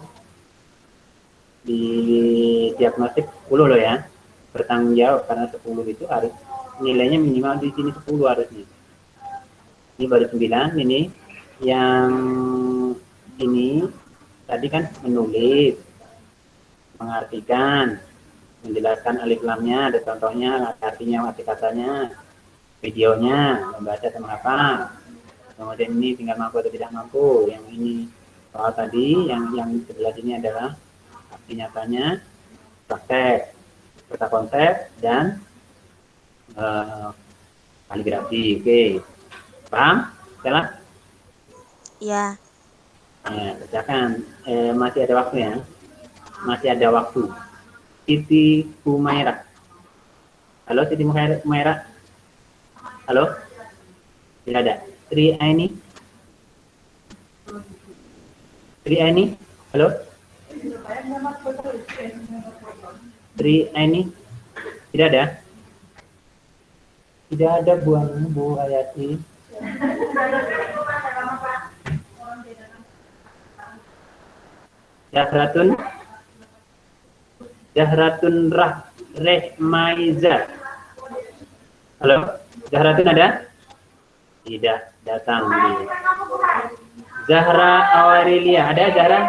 di diagnostik 10 loh ya, bertanggung jawab karena 10 itu harus nilainya minimal di sini 10 harusnya. Ini baru 9, ini yang ini tadi kan menulis, mengartikan, menjelaskan alif lamnya, ada contohnya, artinya, arti katanya, videonya, membaca sama apa. Kemudian ini tinggal mampu atau tidak mampu. Yang ini soal tadi, yang sebelah sini adalah arti nyatanya, praktek, peta konsep, dan kaligrafi. Oke, paham? Jelas? Iya. Ya, kerjakan. Masih ada waktu ya. Masih ada waktu. Siti Humaira. Halo Siti Humaira. Halo? Tidak ada. Tri Aini. Tri Aini. Halo? Tri Aini. Tidak ada. Tidak ada Bu Hayati. Zahratun Rehmaiza. Halo, Zahratun ada? Tidak datang. Zahra Awarilia, ada Zahra?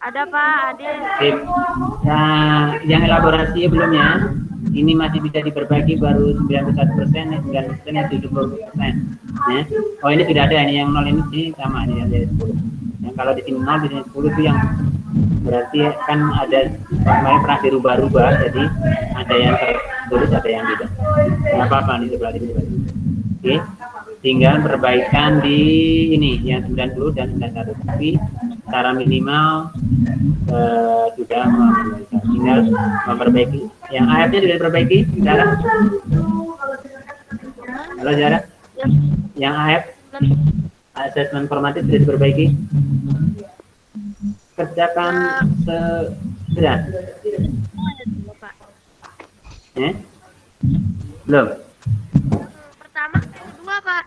Ada Pak, hadir. Sip. Nah, yang elaborasi belum ya? Ini masih bisa diperbaiki baru 91%, 90%, 70%. Ya. Oh ini sudah ada, ini yang 0 ini sih sama, ini ada 10. Yang kalau di sini 0, di sini 10 itu yang berarti kan ada kemarin pernah dirubah-rubah, jadi ada yang tertulis, ada yang tidak. Nggak apa-apa nih sebelah sini. Oke, tinggal perbaikan di ini yang 90 dan 91, tapi secara minimal sudah tinggal memperbaiki. Yang AF-nya sudah diperbaiki, sudah. Halo Zara, yang AF asesmen formatif sudah diperbaiki. Kerjakan segera. Pak. Belum. Pertama, yang kedua, Pak.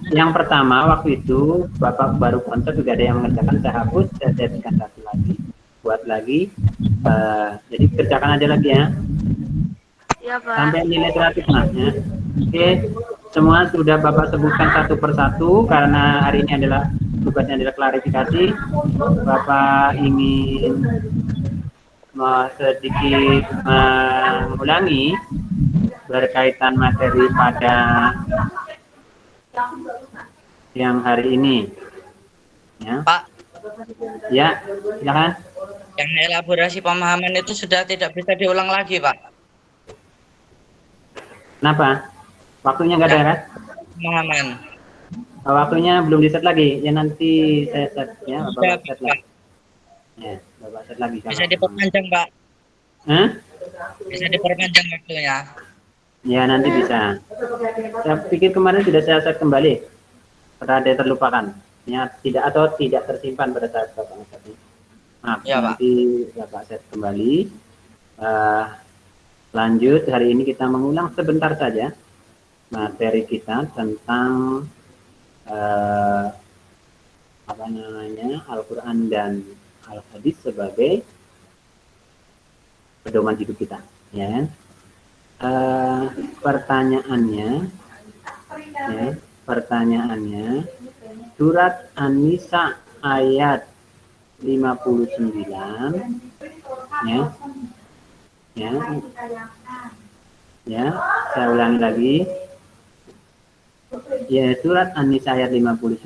Yang pertama waktu itu Bapak baru konsep juga ada yang mengerjakan, saya hapus, saya jadikan satu lagi, buat lagi. Jadi kerjakan aja lagi ya. Iya, Pak. Sampai nilai gratis mas ya. Oke, semua sudah Bapak sebutkan satu persatu karena hari ini adalah tugasnya adalah klarifikasi. Bapak ingin sedikit mengulangi berkaitan materi pada yang hari ini. Ya. Pak, Ya, silakan. yang elaborasi pemahaman itu sudah tidak bisa diulang lagi, Pak. Kenapa? Waktunya nggak ada kan? Pemahaman. Waktunya belum di set lagi. Ya nanti saya set ya, Bapak set lagi. Ya, Bapak set lagi. Bisa diperpanjang, Pak. Bisa diperpanjang waktunya. Ya nanti bisa. Saya pikir kemarin sudah saya set kembali. Pada ada yang terlupakan. Ya tidak atau tidak tersimpan pada saat Bapak set. Nah, Ya, nanti Bapak set kembali. Lanjut, hari ini kita mengulang sebentar saja materi kita tentang Al-Quran dan Al-Hadis sebagai pedoman hidup kita. Ya. Pertanyaannya, surat An-Nisa ayat 59, ya, saya ulangi lagi. Ya, surat An-Nisa ayat 59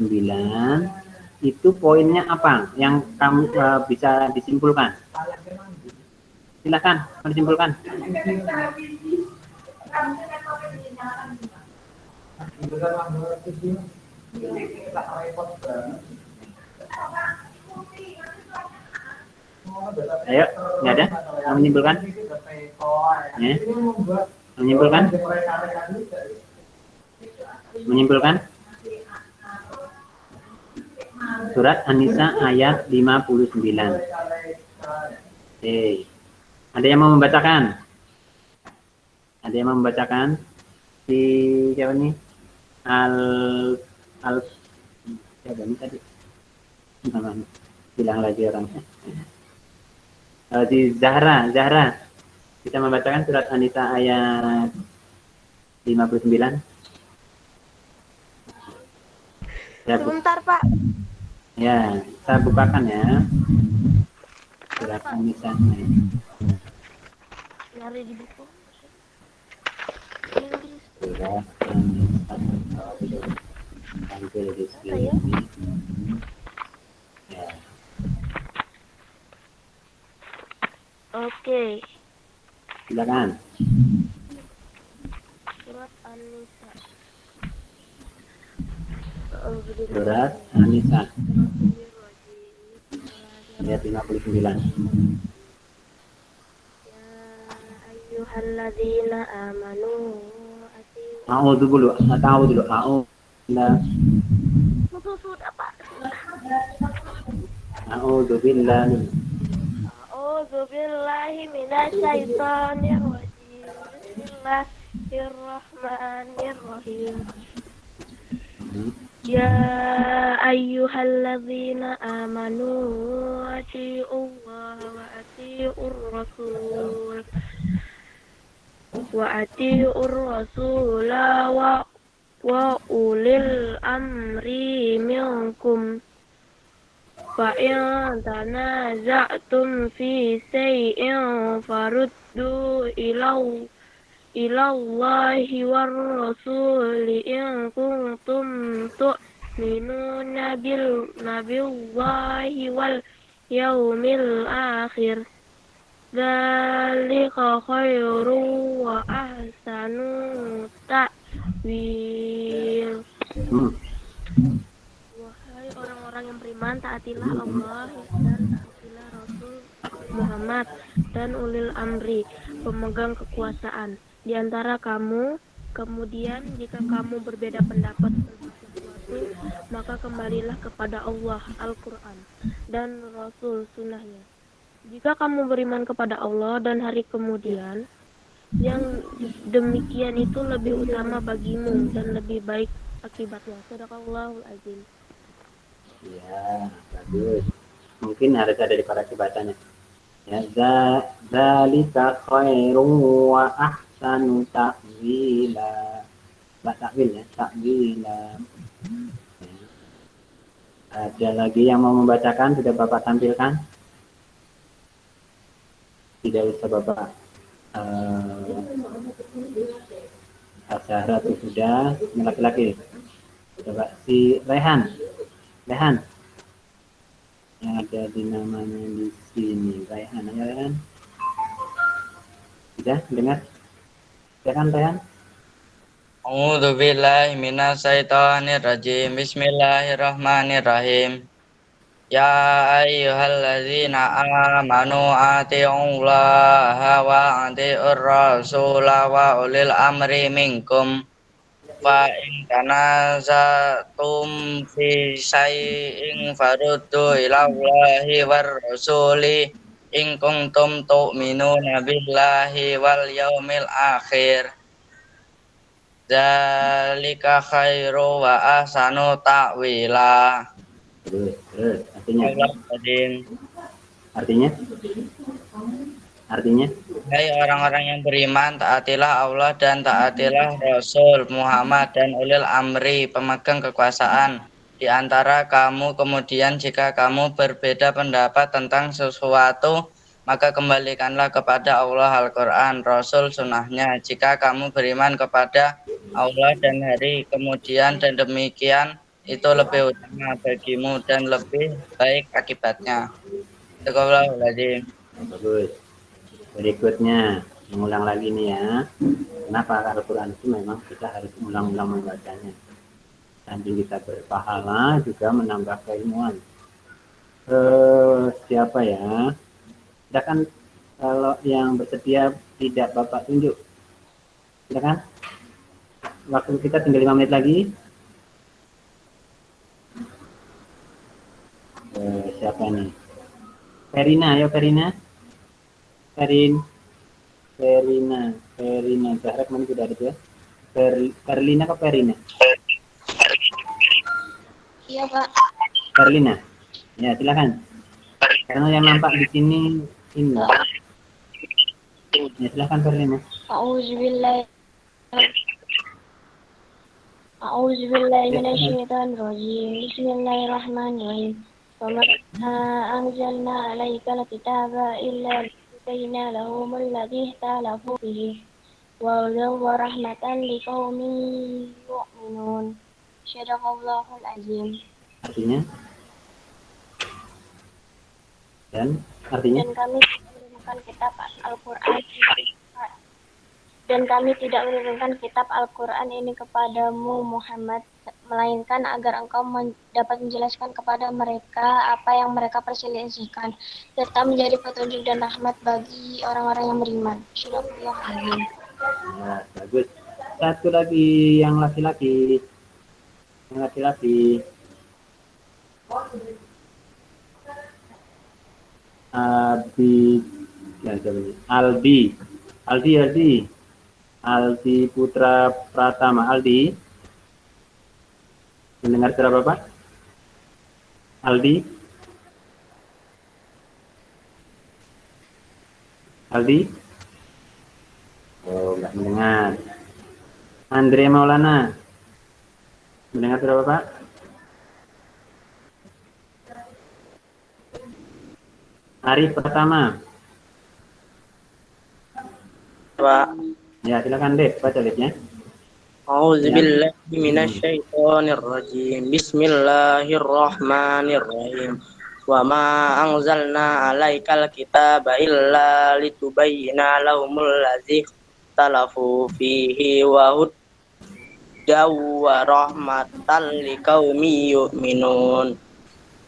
itu poinnya apa yang kamu bisa disimpulkan? Silakan, disimpulkan. Ayo, nggak ada? Yang menyimpulkan? Ya. Menyimpulkan? Menyimpulkan? Surat An-Nisa ayat 59. Ada yang mau membacakan? Ada yang mau membacakan? Si siapa nih? Siapa nih tadi? Namanya. Bilang lagi orangnya. Di Zahra bisa membacakan surat An-Nisa ayat 59. Sebentar, Pak. Ya, saya bukakan ya. Surat An-Nisa. Nyari di buku. Surat An-Nisa. Tampil di sini. Ya. Oke. Silakan. Surat An-Nisa. Surat An-Nisa ayat 59. Ya ayyuhalladzina amanu A'udzu dulu. Nah, sudah, Pak. a'udzu billahi. A'udzu billahi minasyaitonir rajim. Bismillahirrahmanirrahim. Ya ayyuhalladzina amanu atii'ullaha wa atii'ur rasul wa ulil amri minkum fa in tanaza'tum fi shay'in faruddu ilallahi war rasuli in kuntum tu'minuna billahi wal yaumil akhir dzalika khairu wa ahsanu ta'wil. Wahai orang-orang yang beriman, taatilah Allah dan taatilah Rasul Muhammad dan ulil amri, pemegang kekuasaan di antara kamu. Kemudian jika kamu berbeda pendapat tentang sesuatu, maka kembalilah kepada Allah, Al-Quran, dan Rasul Sunnahnya. Jika kamu beriman kepada Allah dan hari kemudian, yang demikian itu lebih utama bagimu dan lebih baik akibatnya. Sadaqallahul azim. Ya, bagus. Mungkin harus ada di para bacanya. Ya, zalika khairum wa ahsanu ta'wila. Enggak takwil ya, takwila. Ya. Ada lagi yang mau membacakan? Sudah Bapak tampilkan? Tidak usah Bapak. Asyara itu sudah. Ini laki-laki. Coba si Rehan yang ada di namanya di sini. Rehan, ayo Rehan. Sudah dengar? Ya kan Rehan? A'udzu billahi minasyaitonir rajim. Bismillahirrahmanirrahim. Ya ayyuhalladzina amanu atiullaha wa atiur rasula wa ulil amri minkum. Fa in tanazatum fi syai'in faruddu ila Allahi war rasuli in kuntum tu'minuna billahi wal yaumil akhir. Dzalika khairu wa ahsanu ta'wila. Terus artinya Hai orang-orang yang beriman, taatilah Allah dan taatilah Rasul Muhammad dan ulil amri, pemegang kekuasaan di antara kamu. Kemudian jika kamu berbeda pendapat tentang sesuatu, maka kembalikanlah kepada Allah Al-Quran, Rasul Sunnahnya. Jika kamu beriman kepada Allah dan hari kemudian, dan demikian itu lebih utama bagimu dan lebih baik akibatnya. Astagfirullahaladzim. bagus. Berikutnya mengulang lagi nih ya. Kenapa Al-Quran itu memang kita harus ulang-ulang membacanya. Samping kita berpahala juga menambah keilmuan. Siapa ya? Silakan kalau yang bersedia tidak Bapak tunjuk. Silakan. Waktu kita tinggal 5 menit lagi. Siapa nih? Verina, ayo Verina. Verina, Zahra kemana sudah ada tuh ya? Verlina ke Verina? Iya, Pak. Verlina. Ya, silakan. Karena yang nampak di sini ini. Ya, silakan Verlina. A'udzubillahi minasyaitonirrajim. Bismillahirrahmanirrahim. Wa ma anzalna 'alaikal kitaba illa litubayyana lahum alladzi ikhtalafu fihi wa hudan wa rahmatan liqaumin yu'minun. Shadaqallahul azim. Artinya? Dan artinya? Dan kami tidak menurunkan kitab Al-Quran ini kepadamu Muhammad, melainkan agar engkau dapat menjelaskan kepada mereka apa yang mereka perselisihkan, serta menjadi petunjuk dan rahmat bagi orang-orang yang beriman. Bismillahirrahmanirrahim. Ya, bagus. Satu lagi yang laki-laki. Aldi Putra Pratama. Aldi, mendengar suara Bapak? Aldi? Oh, enggak mendengar. Andre Maulana, mendengar suara Bapak? Arif Pratama. Pak. Ya, silakan Dek, baca Deknya. A'udzubillahi minasyaitonirrajim. Bismillahirrahmanirrahim. Wa ma anzalna 'alaikal kitaba illa litubayyana lahumul ladzi talafu fihi wa hudaw wa rahmatan liqaumin yu'minun.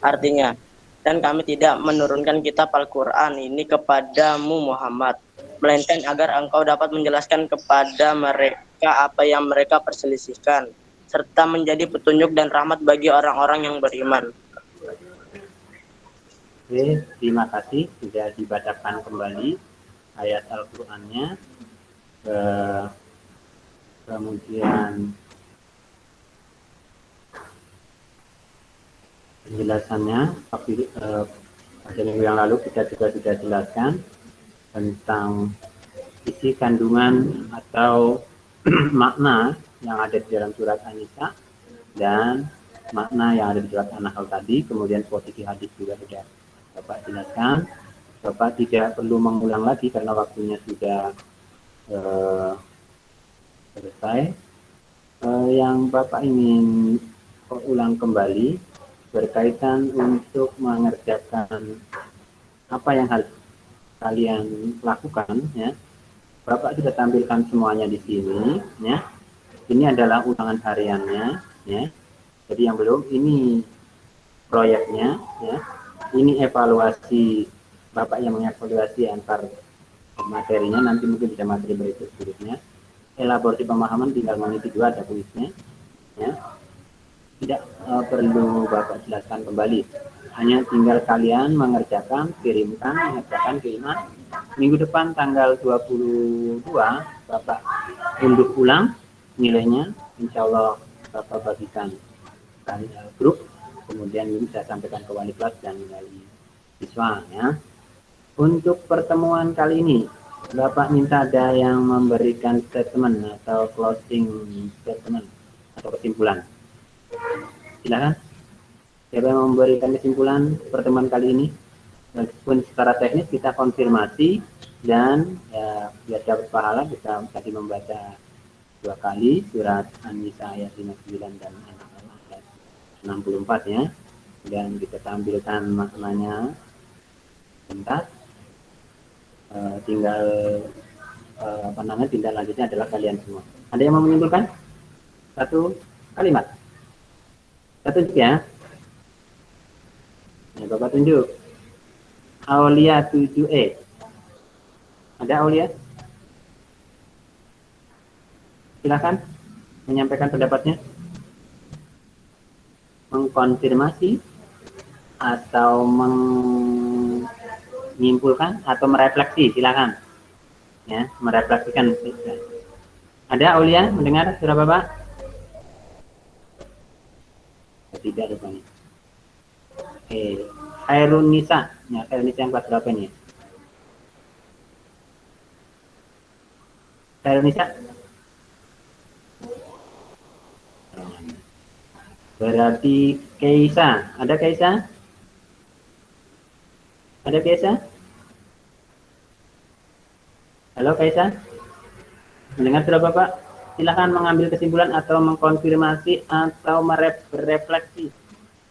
Artinya, dan kami tidak menurunkan kitab Al-Quran ini kepadamu Muhammad, melainkan agar engkau dapat menjelaskan kepada mereka apa yang mereka perselisihkan, serta menjadi petunjuk dan rahmat bagi orang-orang yang beriman. Oke, terima kasih sudah dibacakan kembali ayat Al-Qur'annya. Kemudian penjelasannya pada minggu yang lalu kita juga sudah jelaskan tentang isi kandungan atau makna yang ada di dalam surat An-Nisa dan makna yang ada di surat An-Nahl tadi. Kemudian posisi hadis juga sudah Bapak jelaskan. Bapak tidak perlu mengulang lagi karena waktunya sudah selesai. Yang Bapak ingin ulang kembali berkaitan untuk mengerjakan apa yang harus kalian lakukan, ya. Bapak sudah tampilkan semuanya di sini, ya. Ini adalah ulangan hariannya, ya. Jadi yang belum, ini proyeknya, ya. Ini evaluasi, Bapak yang mengevaluasi antar materinya, nanti mungkin bisa materi berikutnya. Elaborasi pemahaman tinggal mengisi dua, ada kuisnya, ya. Tidak perlu Bapak jelaskan kembali, hanya tinggal kalian mengerjakan, kirimkan, mengerjakan, kiriman. Minggu depan tanggal 22 Bapak unduh ulang nilainya, insya Allah Bapak bagikan grup, kemudian bisa sampaikan ke wali kelas dan wali siswa, ya. Untuk pertemuan kali ini Bapak minta ada yang memberikan statement atau closing statement atau kesimpulan. Silakan. Siapa yang memberikan kesimpulan pertemuan kali ini? Meskipun secara teknis kita konfirmasi dan ya, biar dapat pahala kita tadi membaca 2 kali surat An-Nisa ayat 59 dan An-Nahl ayat 64, ya. Dan kita tampilkan maknanya bentar. Tinggal tindak lanjutnya adalah kalian semua. Ada yang mau menyimpulkan? Satu kalimat. Saya tunjuk, ya. Ya, Bapak tunjuk. Aulia 7E. Ada Aulia? Silakan menyampaikan pendapatnya. Mengkonfirmasi atau menyimpulkan atau merefleksi, silakan. Ya, merefleksikan. Ada Aulia mendengar suara Bapak? Tidak rupanya. Oke, Khairun Nisa. Ya, Khairun Nisa yang kelas berapa ini? Khairun Nisa. Berarti Keisa. Ada Keisa? Ada Keisa? Halo Keisa? Mendengar suara Bapak? Silakan mengambil kesimpulan atau mengkonfirmasi atau merefleksi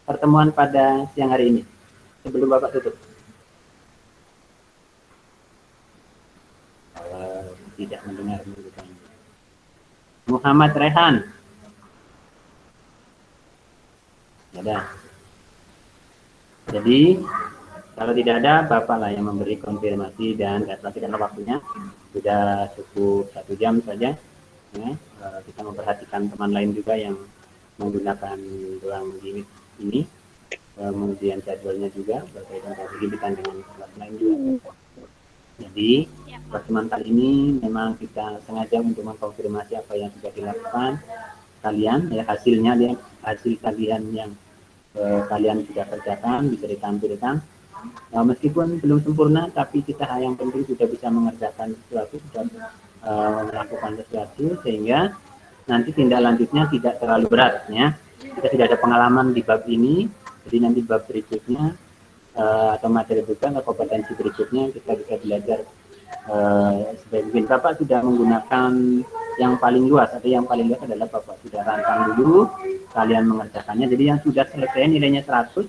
pertemuan pada siang hari ini sebelum Bapak tutup. Tidak mendengar. Muhammad Rehan. Ada. Jadi kalau tidak ada, Bapak lah yang memberi konfirmasi dan refleksi karena waktunya sudah cukup 1 jam saja. Ya, kita memperhatikan teman lain juga yang menggunakan ruang limit ini, kemudian jadwalnya juga berkaitan dengan kelas lain juga. Jadi pertemuan kali ini memang kita sengaja untuk mengkonfirmasi apa yang sudah dilakukan kalian, ya, hasilnya, ya, hasil kajian yang kalian sudah kerjakan bisa ditampilkan. Nah, meskipun belum sempurna, tapi kita yang penting sudah bisa mengerjakan sesuatu, sudah melakukan sesuatu sehingga nanti tindak lanjutnya tidak terlalu berat, ya. Kita sudah ada pengalaman di bab ini, jadi nanti bab berikutnya atau materi berikutnya atau kompetensi berikutnya kita bisa belajar sebagian. Bapak sudah menggunakan yang paling luas, atau yang paling luas adalah Bapak sudah rancang dulu, kalian mengerjakannya. Jadi yang sudah selesai nilainya 100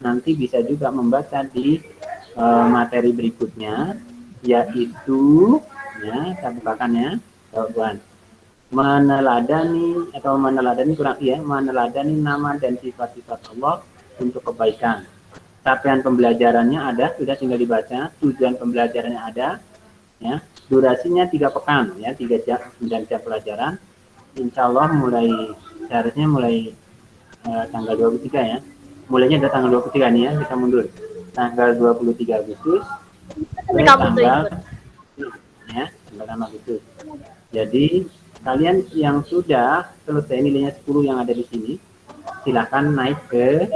nanti bisa juga membaca di materi berikutnya, yaitu, ya, saya bukakan, ya, jawaban. Meneladani nama dan sifat-sifat Allah untuk kebaikan. Capaian pembelajarannya ada, sudah tinggal dibaca. Tujuan pembelajarannya ada. Ya, durasinya 3 pekan, ya, 3 jam, 9 jam pelajaran. Insya Allah seharusnya mulai tanggal 23 ya. Mulainya dari tanggal 23 nih ya, kita mundur. Tanggal 23 Agustus ke tanggal ya, tanggal 6 Agustus. Jadi kalian yang sudah selesai nilainya 10 yang ada di sini, silakan naik ke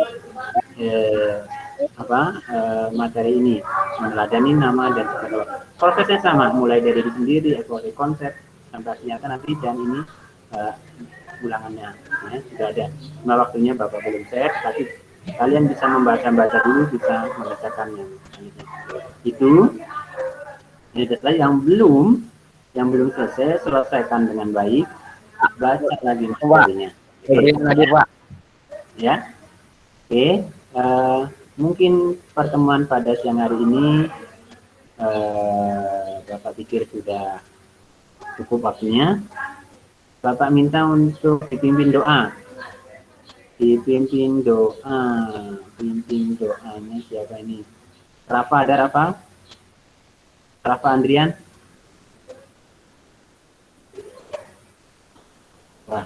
materi ini, meneladani nama dan sebagainya. Prosesnya sama, mulai dari diri sendiri, evaluasi konsep, sampai ternyata nanti dan ini ulangannya ya, sudah ada. Cuma waktunya Bapak belum set, tapi kalian bisa membaca-baca dulu, bisa mengerjakannya. Itu ini setelah yang belum selesai, selesaikan dengan baik, baca lagi materinya. Ya, oke. Mungkin pertemuan pada siang hari ini Bapak pikir sudah cukup waktunya. Bapak minta untuk dipimpin doa. Pimpin doanya siapa ini? Rafa, ada Rafa? Rafa Andrian? Wah,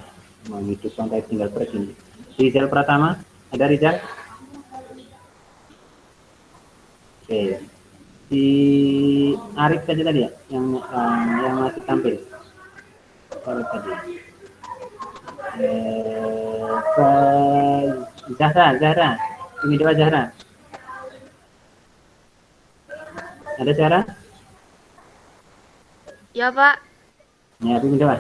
mau hidup sampai tinggal pergi. Rizal Pratama, ada Rizal? Oke. Si Arif saja tadi ya, yang masih tampil. Arif tadi. Zahra. Ini doa Zahra. Ada Zahra? Ya, Pak. Ya, ini doa.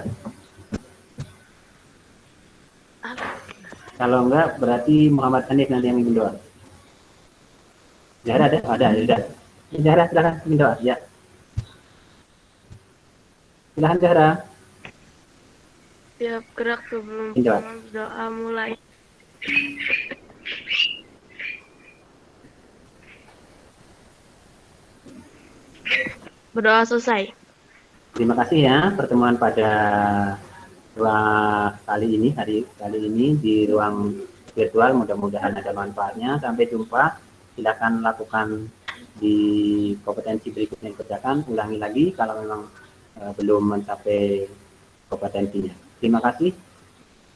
Kalau enggak, berarti Muhammad Hanif nanti yang bikin doa. Zahra ada? Ada, sudah. Zahra, silakan bikin doa. Ya. Silakan Zahra. Siap gerak sebelum doa mulai. Berdoa selesai. Terima kasih ya pertemuan pada hari kali ini di ruang virtual. Mudah-mudahan ada manfaatnya. Sampai jumpa. Silakan lakukan di kompetensi berikutnya dikerjakan. Ulangi lagi kalau memang belum mencapai kompetensinya. Terima kasih.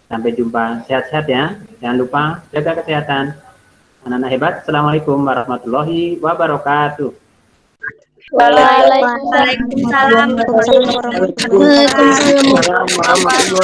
Sampai jumpa. Sehat-sehat ya. Jangan lupa jaga kesehatan. Anak-anak hebat. Assalamualaikum warahmatullahi wabarakatuh. Waalaikumsalam warahmatullahi wabarakatuh.